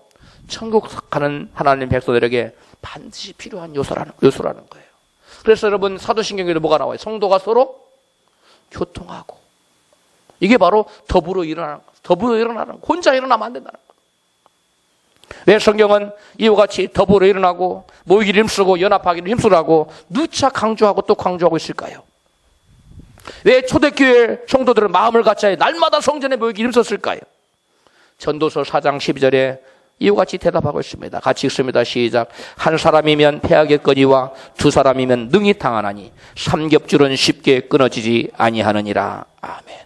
천국 가는 하나님 백성들에게 반드시 필요한 요소라는 거예요. 그래서 여러분 사도신경에도 뭐가 나와요? 성도가 서로 교통하고. 이게 바로 더불어 일어나는 거. 혼자 일어나면 안 된다는 거. 왜 성경은 이와 같이 더불어 일어나고 모이기를 힘쓰고 연합하기를 힘쓰라고 누차 강조하고 또 강조하고 있을까요? 왜 초대교회 성도들은 마음을 같이 날마다 성전에 모이기를 힘썼을까요? 전도서 4장 12절에 이와 같이 대답하고 있습니다. 같이 읽습니다. 시작. 한 사람이면 패하겠거니와 두 사람이면 능히 당하나니 삼겹줄은 쉽게 끊어지지 아니하느니라. 아멘.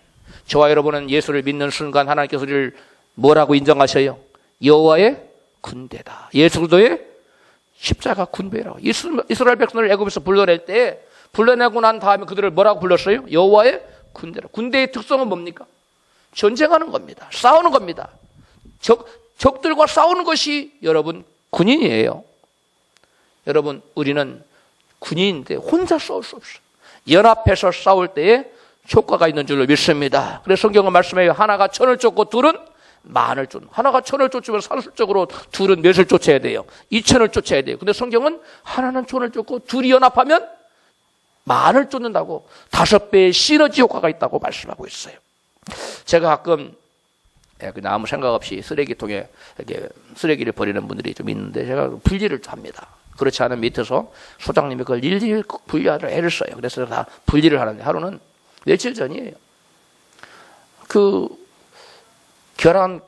저와 여러분은 예수를 믿는 순간 하나님께서 우리를 뭐라고 인정하셔요? 여호와의 군대다. 예수 그리스도의 십자가 군대라고. 이스라엘 백성을 애굽에서 불러낼 때 불러내고 난 다음에 그들을 뭐라고 불렀어요? 여호와의 군대라. 군대의 특성은 뭡니까? 전쟁하는 겁니다. 싸우는 겁니다. 적들과 싸우는 것이 여러분 군인이에요. 여러분 우리는 군인인데 혼자 싸울 수 없어요. 연합해서 싸울 때에 효과가 있는 줄로 믿습니다. 그래서 성경은 말씀해요. 하나가 천을 쫓고 둘은 만을 쫓는. 하나가 천을 쫓으면 산술적으로 둘은 몇을 쫓아야 돼요? 2천을 쫓아야 돼요. 근데 성경은 하나는 천을 쫓고 둘이 연합하면 만을 쫓는다고 5배의 시너지 효과가 있다고 말씀하고 있어요. 제가 가끔 그냥 아무 생각 없이 쓰레기통에 이렇게 쓰레기를 버리는 분들이 좀 있는데 제가 분리를 합니다. 그렇지 않으면 밑에서 소장님이 그걸 일일이 분리하러 애를 써요. 그래서 다 분리를 하는데 하루는 며칠 전이에요. 그 계란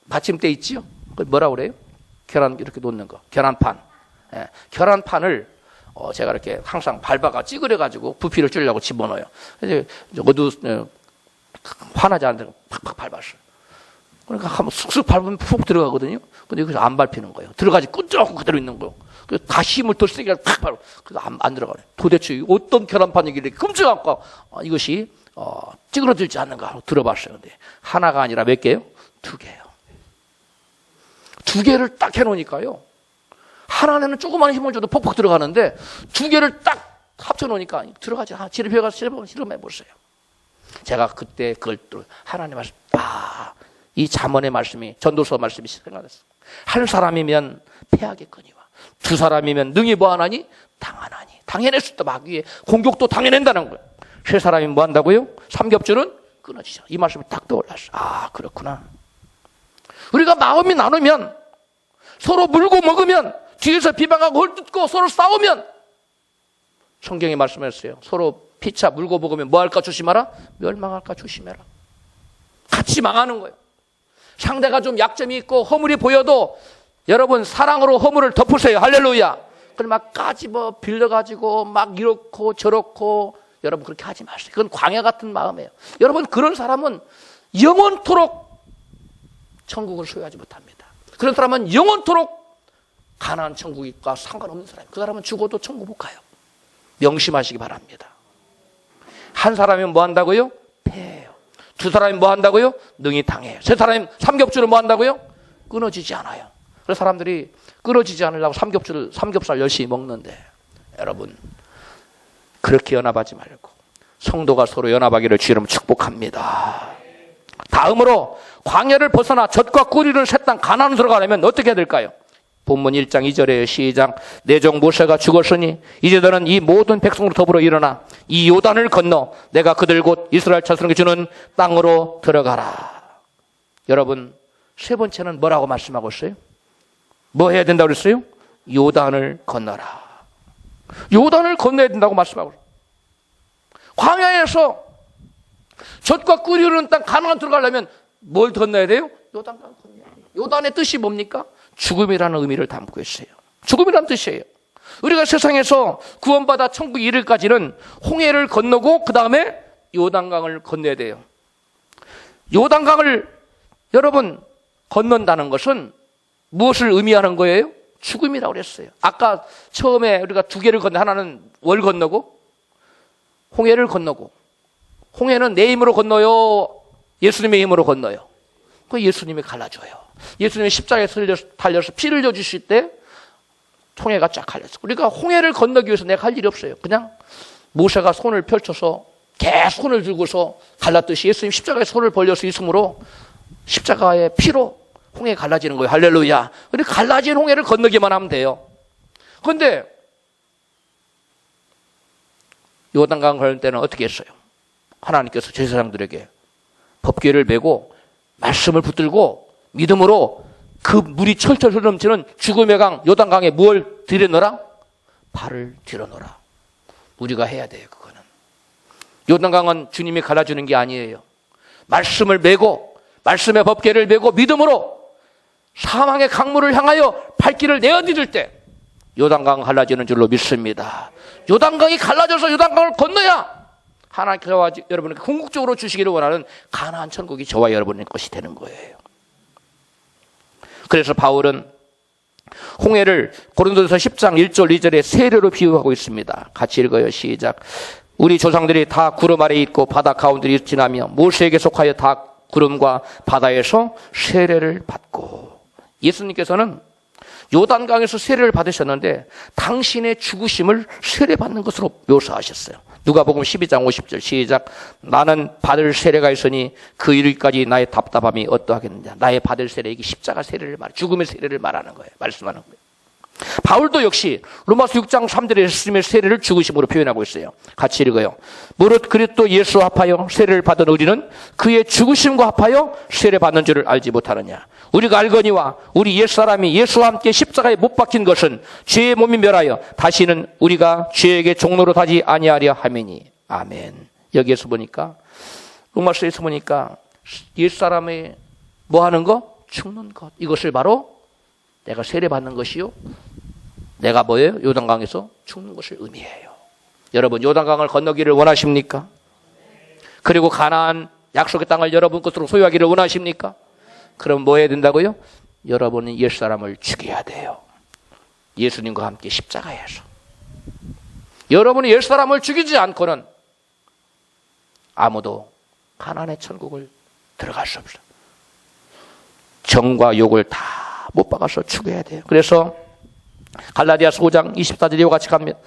받침대 있지요? 그 뭐라고 그래요? 계란 이렇게 놓는 거. 계란판. 예. 계란판을 제가 이렇게 항상 밟아가 찌그려가지고 부피를 줄이려고 집어넣어요. 그래서 화나지 않는 팍팍 밟았어요. 그러니까 한번 쑥쑥 밟으면 푹 들어가거든요. 근데 여기서 안 밟히는 거예요. 들어가지 끈적하고 그대로 있는 거예요. 그래서 다시 힘을 더 세게 팍 밟아. 그래서 안 들어가네. 도대체 어떤 계란판이길래 끔찍한가? 이것이 찌그러들지 않는가 하고 들어봤어요. 근데 하나가 아니라 몇 개요? 2개요. 2개를 딱 해놓으니까요. 하나는 조그만 힘을 줘도 퍽퍽 들어가는데 2개를 딱 합쳐놓으니까 들어가지. 지뢰 가서 실험해보세요. 제가 그때 그걸 또 하나님 말씀, 이 잠언의 말씀이, 전도서 말씀이 생각났어요. 한 사람이면 패하겠거니와 두 사람이면 능히 뭐하나니? 당하나니. 당해낼 수 있다. 마귀의 공격도 당해낸다는 거예요. 세 사람이 뭐 한다고요? 삼겹줄은 끊어지죠. 이 말씀이 딱 떠올랐어요. 그렇구나. 우리가 마음이 나누면, 서로 물고 먹으면, 뒤에서 비방하고 헐뜯고 서로 싸우면, 성경이 말씀했어요. 서로 피차 물고 먹으면 뭐 할까 조심하라? 멸망할까 조심해라. 같이 망하는 거예요. 상대가 좀 약점이 있고 허물이 보여도 여러분 사랑으로 허물을 덮으세요. 할렐루야. 그걸 막 까집어 빌려가지고 막 이렇고 저렇고 여러분 그렇게 하지 마세요. 그건 광야 같은 마음이에요. 여러분 그런 사람은 영원토록 천국을 소유하지 못합니다. 그런 사람은 영원토록 가나안 천국과 상관없는 사람이에요. 그 사람은 죽어도 천국 못 가요. 명심하시기 바랍니다. 한 사람이면 뭐 한다고요? 패해요. 두 사람이 뭐 한다고요? 능히 당해요. 세 사람이 삼겹줄을 뭐 한다고요? 끊어지지 않아요. 그래서 사람들이 끊어지지 않으려고 삼겹살 열심히 먹는데 여러분 그렇게 연합하지 말고 성도가 서로 연합하기를 주님 축복합니다. 다음으로 광야를 벗어나 젖과 꿀이는 새 땅 가나안으로 들어가려면 어떻게 해야 될까요? 본문 1장 2절에 시작. 내 종 모세가 죽었으니 이제 너는 이 모든 백성으로 더불어 일어나 이 요단을 건너 내가 그들 곧 이스라엘 자손에게 주는 땅으로 들어가라. 여러분, 세 번째는 뭐라고 말씀하고 있어요? 뭐 해야 된다고 그랬어요? 요단을 건너라. 요단을 건너야 된다고 말씀하고 있어요. 광야에서 젖과 꿀이 흐르는 땅 가나안 들어가려면 뭘 건너야 돼요? 요단강을 건너야 돼요. 요단의 뜻이 뭡니까? 죽음이라는 의미를 담고 있어요. 죽음이라는 뜻이에요. 우리가 세상에서 구원받아 천국에 이르기까지는 홍해를 건너고 그 다음에 요단강을 건너야 돼요. 요단강을 여러분 건넌다는 것은 무엇을 의미하는 거예요? 죽음이라고 그랬어요. 아까 처음에 우리가 두 개를 건너, 하나는 월 건너고 홍해를 건너고, 홍해는 내 힘으로 건너요, 예수님의 힘으로 건너요? 그 예수님이 갈라줘요. 예수님이 십자가에 달려서 피를 흘려주실 때 홍해가 쫙 갈렸어. 우리가 홍해를 건너기 위해서 내가 할 일이 없어요. 그냥 모세가 손을 펼쳐서 계속 손을 들고서 갈랐듯이 예수님 십자가에 손을 벌려서 있으므로 십자가의 피로 홍해 갈라지는 거예요. 할렐루야. 우리 갈라진 홍해를 건너기만 하면 돼요. 그런데 요단강 걸을 때는 어떻게 했어요? 하나님께서 제사장들에게 법궤를 메고 말씀을 붙들고 믿음으로 그 물이 철철 흘러넘치는 죽음의 강 요단강에 뭘 들여넣어라? 발을 들여넣어라. 우리가 해야 돼요. 그거는. 요단강은 주님이 갈라주는 게 아니에요. 말씀을 메고 말씀의 법궤를 메고 믿음으로 사망의 강물을 향하여 발길을 내어디딜 때 요단강 갈라지는 줄로 믿습니다. 요단강이 갈라져서 요단강을 건너야 하나님께서 여러분에게 궁극적으로 주시기를 원하는 가나안 천국이 저와 여러분의 것이 되는 거예요. 그래서 바울은 홍해를 고린도서 10장 1절 2절에 세례로 비유하고 있습니다. 같이 읽어요. 시작. 우리 조상들이 다 구름 아래 있고 바다 가운데를 지나며 모세에게 속하여 다 구름과 바다에서 세례를 받고, 예수님께서는 요단강에서 세례를 받으셨는데 당신의 죽으심을 세례받는 것으로 묘사하셨어요. 누가복음 12장 50절 시작. 나는 받을 세례가 있으니 그 이르기까지 나의 답답함이 어떠하겠느냐. 나의 받을 세례, 이게 십자가 세례를 말해, 죽음의 세례를 말하는 거예요. 말씀하는 거예요. 바울도 역시 로마서 6장 3절에 예수님의 세례를 죽으심으로 표현하고 있어요. 같이 읽어요. 무릇 그리스도 예수와 합하여 세례를 받은 우리는 그의 죽으심과 합하여 세례 받는 줄을 알지 못하느냐. 우리가 알거니와 우리 옛사람이 예수와 함께 십자가에 못 박힌 것은 죄의 몸이 멸하여 다시는 우리가 죄에게 종로로 타지 아니하려 함이니. 아멘. 여기에서 보니까, 로마서에서 보니까 옛사람이 뭐 하는 거? 죽는 것. 이것을 바로 내가 세례 받는 것이요, 내가 뭐예요? 요단강에서 죽는 것을 의미해요. 여러분, 요단강을 건너기를 원하십니까? 그리고 가나안 약속의 땅을 여러분 것으로 소유하기를 원하십니까? 그럼 뭐 해야 된다고요? 여러분은 옛사람을 죽여야 돼요. 예수님과 함께 십자가에서. 여러분이 옛사람을 죽이지 않고는 아무도 가나안의 천국을 들어갈 수 없어요. 정과 욕을 다 못 박아서 죽여야 돼요. 그래서 갈라디아서 5장 24절 이와 같이 갑니다.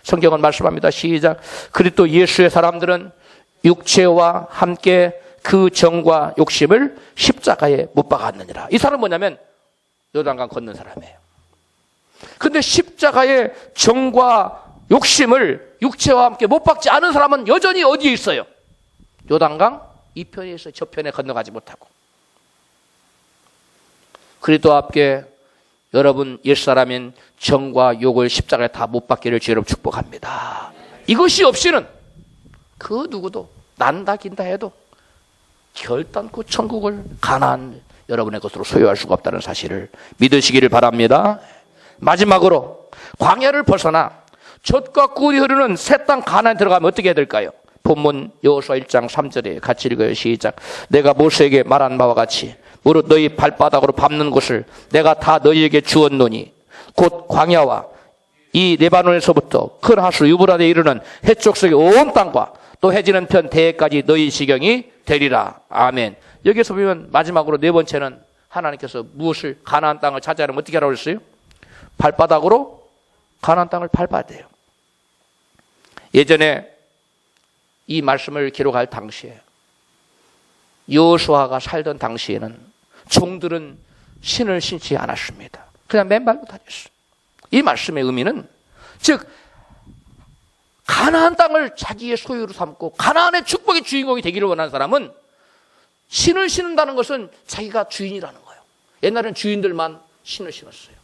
성경은 말씀합니다. 시작. 그리스도 예수의 사람들은 육체와 함께 그 정과 욕심을 십자가에 못 박았느니라. 이 사람은 뭐냐면 요단강 건넌 사람이에요. 근데 십자가의 정과 욕심을 육체와 함께 못 박지 않은 사람은 여전히 어디에 있어요? 요단강 이편에 있어요. 저편에 건너가지 못하고. 그리스도와 함께 여러분 옛사람인 정과 욕을 십자가에 다 못 박기를 주여로 축복합니다. 이것이 없이는 그 누구도 난다 긴다 해도 결단코 천국을 가나안 여러분의 것으로 소유할 수가 없다는 사실을 믿으시기를 바랍니다. 마지막으로 광야를 벗어나 젖과 꿀이 흐르는 새 땅 가나안에 들어가면 어떻게 해야 될까요? 본문 여호수아 1장 3절에 같이 읽어요. 시작. 내가 모세에게 말한 바와 같이 무릇 너희 발바닥으로 밟는 곳을 내가 다 너희에게 주었노니 곧 광야와 이 레바논에서부터 큰 하수 유브라데에 이르는 해쪽 속의 온 땅과 또 해지는 편 대해까지 너희 지경이 되리라. 아멘. 여기서 보면 마지막으로 네 번째는 하나님께서 무엇을 가나안 땅을 차지하려면 어떻게 하라고 했어요? 발바닥으로 가나안 땅을 밟아야 돼요. 예전에 이 말씀을 기록할 당시에 여호수아가 살던 당시에는 종들은 신을 신지 않았습니다. 그냥 맨발로 다녔어요. 이 말씀의 의미는 즉 가나안 땅을 자기의 소유로 삼고 가나안의 축복의 주인공이 되기를 원하는 사람은 신을 신는다는 것은 자기가 주인이라는 거예요. 옛날에는 주인들만 신을 신었어요.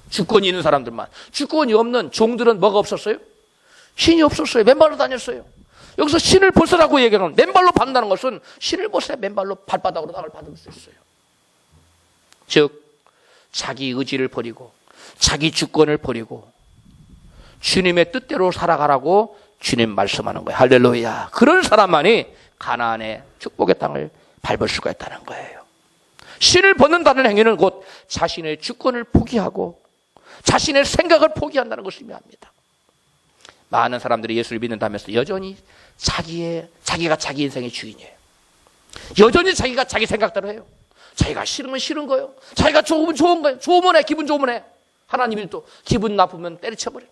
주권이 있는 사람들만. 주권이 없는 종들은 뭐가 없었어요? 신이 없었어요. 맨발로 다녔어요. 여기서 신을 벗으라고 얘기하는, 맨발로 받는다는 것은 신을 벗어야 맨발로 발바닥으로 땅을 받을 수 있어요. 즉 자기 의지를 버리고 자기 주권을 버리고 주님의 뜻대로 살아가라고 주님 말씀하는 거예요. 할렐루야. 그런 사람만이 가나안의 축복의 땅을 밟을 수가 있다는 거예요. 신을 벗는다는 행위는 곧 자신의 주권을 포기하고 자신의 생각을 포기한다는 것을 의미합니다. 많은 사람들이 예수를 믿는다면서 여전히 자기가 자기 인생의 주인이에요. 여전히 자기가 자기 생각대로 해요. 자기가 싫으면 싫은 거예요. 자기가 좋으면 좋은 거예요. 좋으면 해, 기분 좋으면 해. 하나님이 또 기분 나쁘면 때려쳐버려요.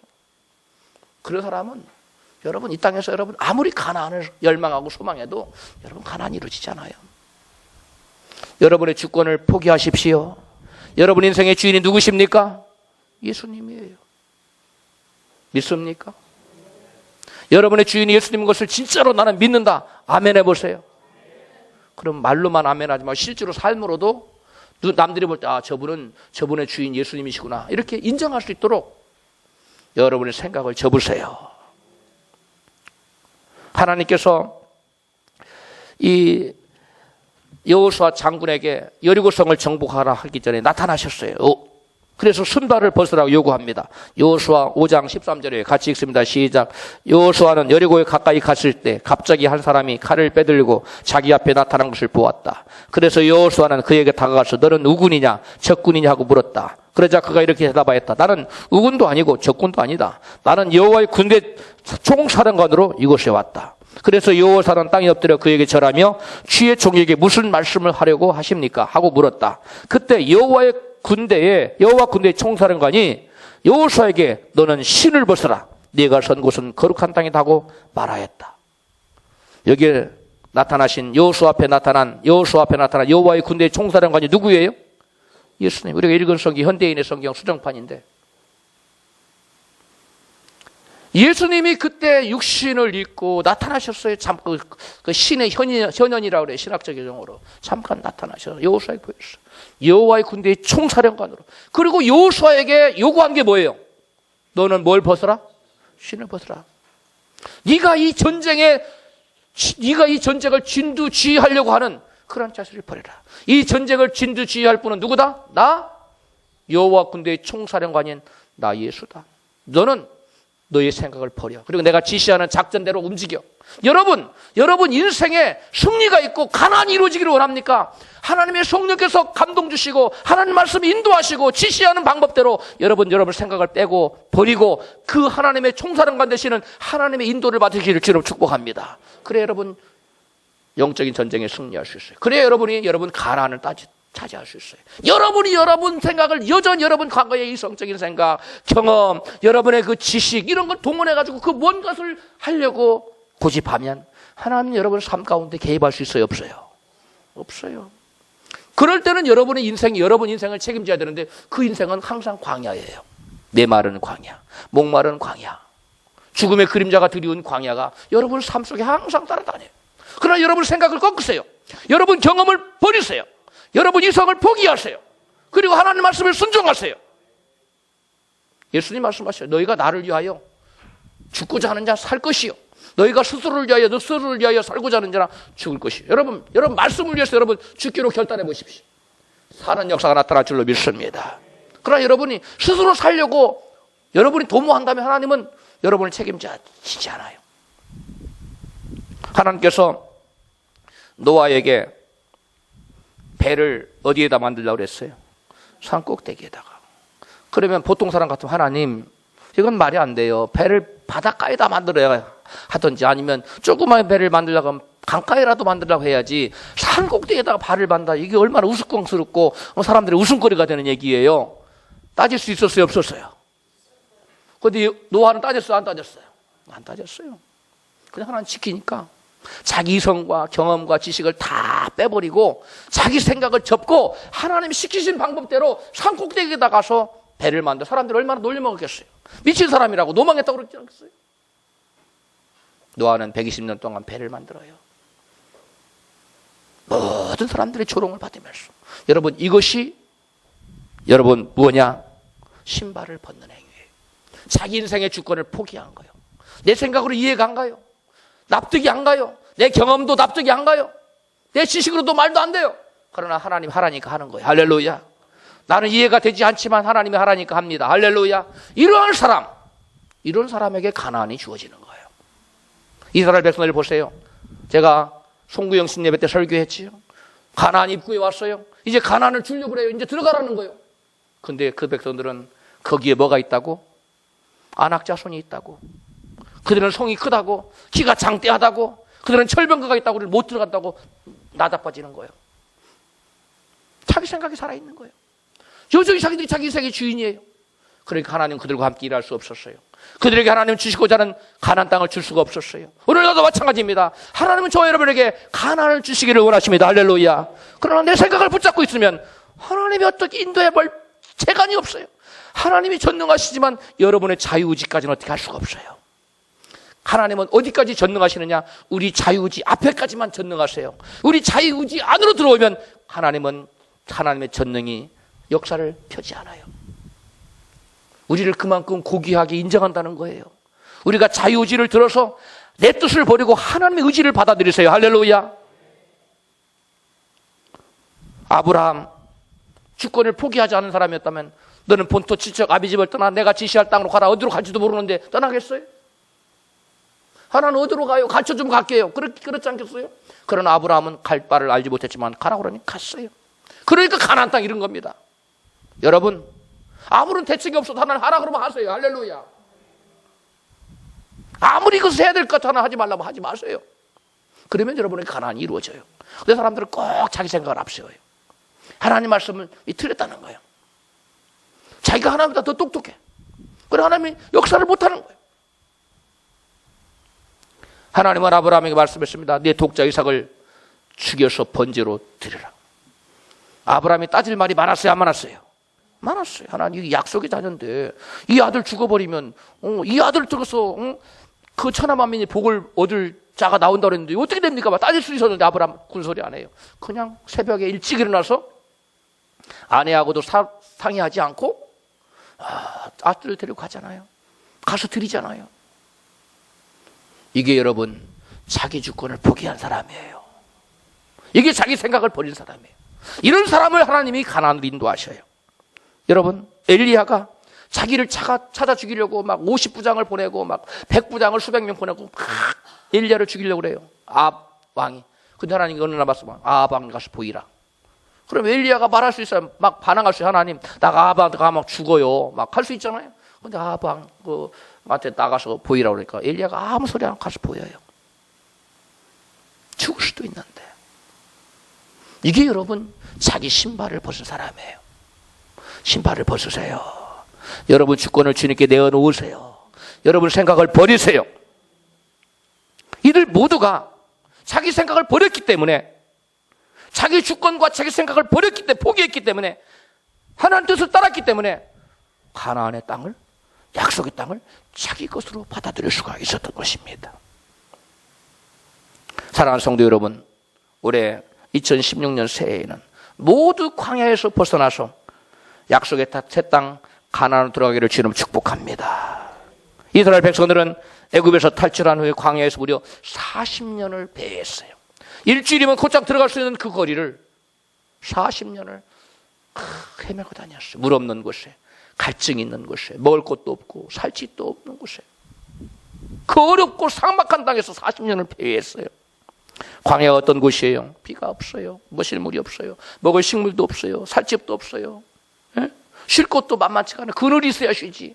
그런 사람은 여러분 이 땅에서 여러분 아무리 가나안을 열망하고 소망해도 여러분 가나안이 이루어지지 않아요. 여러분의 주권을 포기하십시오. 여러분 인생의 주인이 누구십니까? 예수님이에요. 믿습니까? 여러분의 주인이 예수님인 것을 진짜로 나는 믿는다. 아멘 해보세요. 그럼 말로만 아멘 하지 말고 실제로 삶으로도 남들이 볼 때 저분의 주인 예수님이시구나 이렇게 인정할 수 있도록 여러분의 생각을 접으세요. 하나님께서 이 여호수아 장군에게 여리고성을 정복하라 하기 전에 나타나셨어요. 그래서 순발을 벗으라고 요구합니다. 여호수아 5장 13절에 같이 읽습니다. 시작. 여호수아는 여리고에 가까이 갔을 때 갑자기 한 사람이 칼을 빼들고 자기 앞에 나타난 것을 보았다. 그래서 여호수아는 그에게 다가가서 너는 우군이냐 적군이냐 하고 물었다. 그러자 그가 이렇게 대답하였다. 나는 우군도 아니고 적군도 아니다. 나는 여호와의 군대 총사령관으로 이곳에 왔다. 그래서 여호수아는 땅에 엎드려 그에게 절하며 주의 종에게 무슨 말씀을 하려고 하십니까? 하고 물었다. 그때 여호와 군대의 총사령관이 여호수아에게 너는 신을 벗어라. 네가 선 곳은 거룩한 땅이다 하고 말하였다. 여기에 나타나신 여호수아 앞에 나타난 여호와의 군대의 총사령관이 누구예요? 예수님. 우리가 읽은 성경 현대인의 성경 수정판인데 예수님이 그때 육신을 입고 나타나셨어요. 그 신의 현현이라고 그래요. 신학적 용어로. 잠깐 나타나셔서 여호수아에게 보였어요. 여호와의 군대의 총사령관으로. 그리고 여호수아에게 요구한 게 뭐예요? 너는 뭘 벗어라? 신을 벗어라. 네가 이 전쟁을 진두지휘하려고 하는 그런 자세를 버려라. 이 전쟁을 진두지휘할 분은 누구다? 나? 여호와 군대의 총사령관인 나 예수다. 너는 너의 생각을 버려. 그리고 내가 지시하는 작전대로 움직여. 여러분 인생에 승리가 있고 가난이 이루어지기를 원합니까? 하나님의 성령께서 감동 주시고 하나님 말씀이 인도하시고 지시하는 방법대로 여러분 생각을 빼고 버리고 그 하나님의 총사령관 되시는 하나님의 인도를 받으시기를 주로 축복합니다. 그래 여러분 영적인 전쟁에 승리할 수 있어요. 그래 여러분 가난을 차지할 수 있어요. 여러분 생각을 여전히 여러분 과거의 이성적인 생각, 경험, 여러분의 그 지식 이런 걸 동원해가지고 그 뭔 것을 하려고 고집하면 하나님 여러분의 삶 가운데 개입할 수 있어요? 없어요? 없어요. 그럴 때는 여러분 인생을 책임져야 되는데 그 인생은 항상 광야예요. 메마른 광야, 목마른 광야, 죽음의 그림자가 드리운 광야가 여러분 삶 속에 항상 따라다녀요. 그러나 여러분 생각을 꺾으세요. 여러분 경험을 버리세요. 여러분 이성을 포기하세요. 그리고 하나님 말씀을 순종하세요. 예수님 말씀하셔요. 너희가 나를 위하여 죽고자 하는 자 살 것이요. 너희가 스스로를 위하여 살고자 하는 자라 죽을 것이요. 여러분 말씀을 위해서 여러분 죽기로 결단해 보십시오. 사는 역사가 나타날 줄로 믿습니다. 그러나 여러분이 스스로 살려고 여러분이 도모한다면 하나님은 여러분을 책임지지 않아요. 하나님께서 노아에게 배를 어디에다 만들려고 그랬어요? 산 꼭대기에다가. 그러면 보통 사람 같으면 하나님 이건 말이 안 돼요. 배를 바닷가에다 만들어야 하든지 아니면 조그마한 배를 만들려고 하면 강가에라도 만들려고 해야지 산 꼭대기에다가 발을 만다. 이게 얼마나 우스꽝스럽고 사람들의 웃음거리가 되는 얘기예요. 따질 수 있었어요? 없었어요? 그런데 노아는 따졌어요? 안 따졌어요? 안 따졌어요. 그냥 하나님 지키니까. 자기 이성과 경험과 지식을 다 빼버리고 자기 생각을 접고 하나님이 시키신 방법대로 산 꼭대기에다 가서 배를 만들어 사람들이 얼마나 놀려먹었겠어요. 미친 사람이라고 노망했다고 그러지 않겠어요? 노아는 120년 동안 배를 만들어요. 모든 사람들의 조롱을 받으면서. 여러분, 이것이 여러분 뭐냐? 신발을 벗는 행위예요. 자기 인생의 주권을 포기한 거예요. 내 생각으로 이해가 안 가요. 납득이 안 가요. 내 경험도 납득이 안 가요. 내 지식으로도 말도 안 돼요. 그러나 하나님 하라니까 하는 거예요. 할렐루야. 나는 이해가 되지 않지만 하나님이 하라니까 합니다. 할렐루야. 이런 사람에게 가나안이 주어지는 거예요. 이스라엘 백성들 보세요. 제가 송구영 신예배 때 설교했지요. 가나안 입구에 왔어요. 이제 가나안을 주려고 그래요. 이제 들어가라는 거예요. 근데 그 백성들은 거기에 뭐가 있다고? 안악자손이 있다고. 그들은 성이 크다고, 키가 장대하다고, 그들은 철병거가 있다고 못 들어간다고 나다빠지는 거예요. 자기 생각이 살아있는 거예요. 여전히 자기들이 자기 인생의 주인이에요. 그러니까 하나님 그들과 함께 일할 수 없었어요. 그들에게 하나님 주시고자 하는 가나안 땅을 줄 수가 없었어요. 오늘도 마찬가지입니다. 하나님은 저와 여러분에게 가나안을 주시기를 원하십니다. 할렐루야. 그러나 내 생각을 붙잡고 있으면 하나님이 어떻게 인도해 볼 재간이 없어요. 하나님이 전능하시지만 여러분의 자유의지까지는 어떻게 할 수가 없어요. 하나님은 어디까지 전능하시느냐? 우리 자유의지 앞에까지만 전능하세요. 우리 자유의지 안으로 들어오면 하나님은 하나님의 전능이 역사를 펴지 않아요. 우리를 그만큼 고귀하게 인정한다는 거예요. 우리가 자유의지를 들어서 내 뜻을 버리고 하나님의 의지를 받아들이세요. 할렐루야. 아브라함 주권을 포기하지 않은 사람이었다면 너는 본토 지척 아비집을 떠나 내가 지시할 땅으로 가라. 어디로 갈지도 모르는데 떠나겠어요? 하나는 어디로 가요? 가르쳐 좀 갈게요. 그렇지 않겠어요? 그러나 아브라함은 갈 바를 알지 못했지만 가라고 그러니 갔어요. 그러니까 가나안 땅 이런 겁니다. 여러분, 아무런 대책이 없어도 하나님 하라 그러면 하세요. 할렐루야. 아무리 그것을 해야 될 것 같아 하나 하지 말라면 하지 마세요. 그러면 여러분의 가나안이 이루어져요. 근데 사람들은 꼭 자기 생각을 앞세워요. 하나님 말씀을 틀렸다는 거예요. 자기가 하나님보다 더 똑똑해. 그래 하나님이 역사를 못하는 거예요. 하나님은 아브라함에게 말씀했습니다. 네 독자 이삭을 죽여서 번제로 드리라. 아브라함이 따질 말이 많았어요, 안 많았어요? 많았어요. 하나님 약속의 자녀인데 이 아들 죽어버리면 이 아들 들어서 그 천하만민이 복을 얻을 자가 나온다고 했는데 어떻게 됩니까? 막 따질 수 있었는데 아브라함 군소리 안 해요. 그냥 새벽에 일찍 일어나서 아내하고도 상의하지 않고 아들을 데리고 가잖아요. 가서 드리잖아요. 이게 여러분 자기 주권을 포기한 사람이에요. 이게 자기 생각을 버린 사람이에요. 이런 사람을 하나님이 가나안으로 인도하셔요. 여러분 엘리야가 자기를 찾아 죽이려고 막 50부장을 보내고 막 100부장을 수백 명 보내고 막 엘리야를 죽이려고 그래요. 아합 왕이. 근데 하나님이 어느 날 말씀 아합 왕 가서 보이라. 그럼 엘리야가 말할 수 있어요. 막 반항할 수 있어요. 하나님 나 아합한테 가면 막 죽어요. 막 할 수 있잖아요. 근데 아합 왕 한테 나가서 보이라고 그러니까 엘리야가 아무 소리 안 하고 가서 보여요. 죽을 수도 있는데. 이게 여러분 자기 신발을 벗은 사람이에요. 신발을 벗으세요. 여러분 주권을 주님께 내어놓으세요. 여러분 생각을 버리세요. 이들 모두가 자기 생각을 버렸기 때문에 자기 주권과 자기 생각을 버렸기 때문에 포기했기 때문에 하나님 뜻을 따랐기 때문에 가나안의 땅을 약속의 땅을 자기 것으로 받아들일 수가 있었던 것입니다. 사랑하는 성도 여러분, 올해 2016년 새해에는 모두 광야에서 벗어나서 약속의 새 땅 가나안으로 들어가기를 주님 축복합니다. 이스라엘 백성들은 애굽에서 탈출한 후에 광야에서 무려 40년을 배회했어요. 일주일이면 곧장 들어갈 수 있는 그 거리를 40년을 헤매고 다녔어요. 물 없는 곳에, 갈증이 있는 곳에, 먹을 것도 없고 살 집도 없는 곳에, 그 어렵고 삭막한 땅에서 40년을 배회했어요. 광야가 어떤 곳이에요? 비가 없어요. 마실 물이 없어요. 먹을 식물도 없어요. 살 집도 없어요. 예? 쉴 곳도 만만치가 않아요. 그늘이 있어야 쉬지.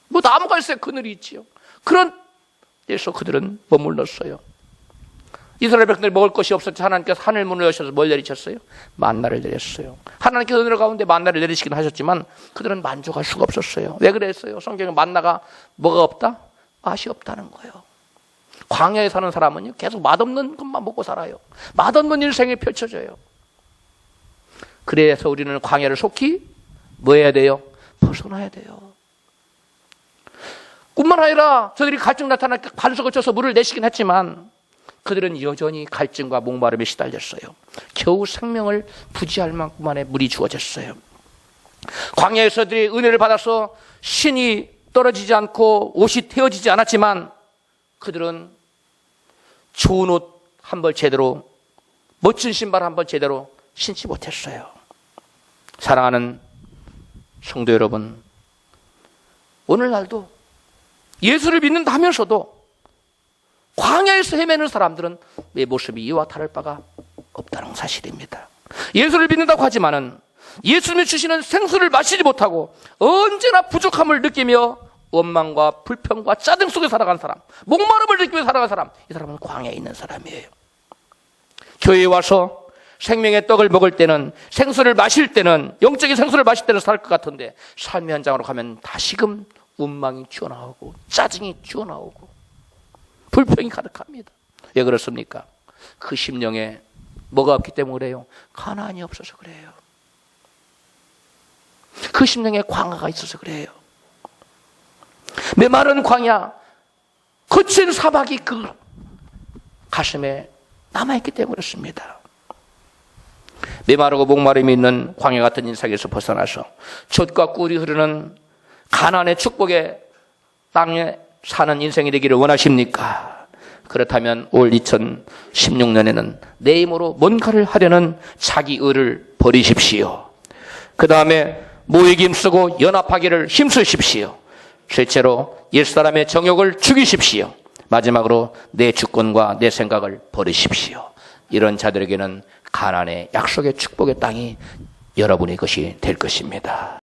뭐 나무가 있어야 그늘이 있지요. 그런 데서 그들은 머물렀어요. 이스라엘 백성들이 먹을 것이 없을 때 하나님께서 하늘 문을 여셔서 뭘 내리셨어요? 만나를 내렸어요. 하나님께서 은혜로 가운데 만나를 내리시긴 하셨지만 그들은 만족할 수가 없었어요. 왜 그랬어요? 성경에 만나가 뭐가 없다? 맛이 없다는 거예요. 광야에 사는 사람은요, 계속 맛없는 것만 먹고 살아요. 맛없는 인생이 펼쳐져요. 그래서 우리는 광야를 속히 뭐 해야 돼요? 벗어나야 돼요. 뿐만 아니라 저들이 갈증 나타날 때 반석을 쳐서 물을 내시긴 했지만 그들은 여전히 갈증과 목마름에 시달렸어요. 겨우 생명을 부지할 만큼만의 물이 주어졌어요. 광야에서들이 은혜를 받아서 신이 떨어지지 않고 옷이 태워지지 않았지만 그들은 좋은 옷 한 벌 제대로, 멋진 신발 한 벌 제대로 신지 못했어요. 사랑하는 성도 여러분, 오늘날도 예수를 믿는다 하면서도 광야에서 헤매는 사람들은 내 모습이 이와 다를 바가 없다는 사실입니다. 예수를 믿는다고 하지만은 예수님이 주시는 생수를 마시지 못하고 언제나 부족함을 느끼며 원망과 불평과 짜증 속에 살아간 사람, 목마름을 느끼며 살아간 사람, 이 사람은 광야에 있는 사람이에요. 교회에 와서 생명의 떡을 먹을 때는, 생수를 마실 때는, 영적인 생수를 마실 때는 살 것 같은데 삶의 현장으로 가면 다시금 원망이 튀어나오고 짜증이 튀어나오고 불평이 가득합니다. 왜 그렇습니까? 그 심령에 뭐가 없기 때문에 그래요? 가난이 없어서 그래요. 그 심령에 광야가 있어서 그래요. 메마른 광야, 거친 사막이 그 가슴에 남아있기 때문에 그렇습니다. 메마르고 목마름이 있는 광야 같은 인생에서 벗어나서 젖과 꿀이 흐르는 가나안의 축복의 땅에 사는 인생이 되기를 원하십니까? 그렇다면 올 2016년에는 내 힘으로 뭔가를 하려는 자기 의를 버리십시오. 그 다음에 모이김 쓰고 연합하기를 힘쓰십시오. 셋째로 옛사람의 정욕을 죽이십시오. 마지막으로 내 주권과 내 생각을 버리십시오. 이런 자들에게는 가나안의 약속의 축복의 땅이 여러분의 것이 될 것입니다.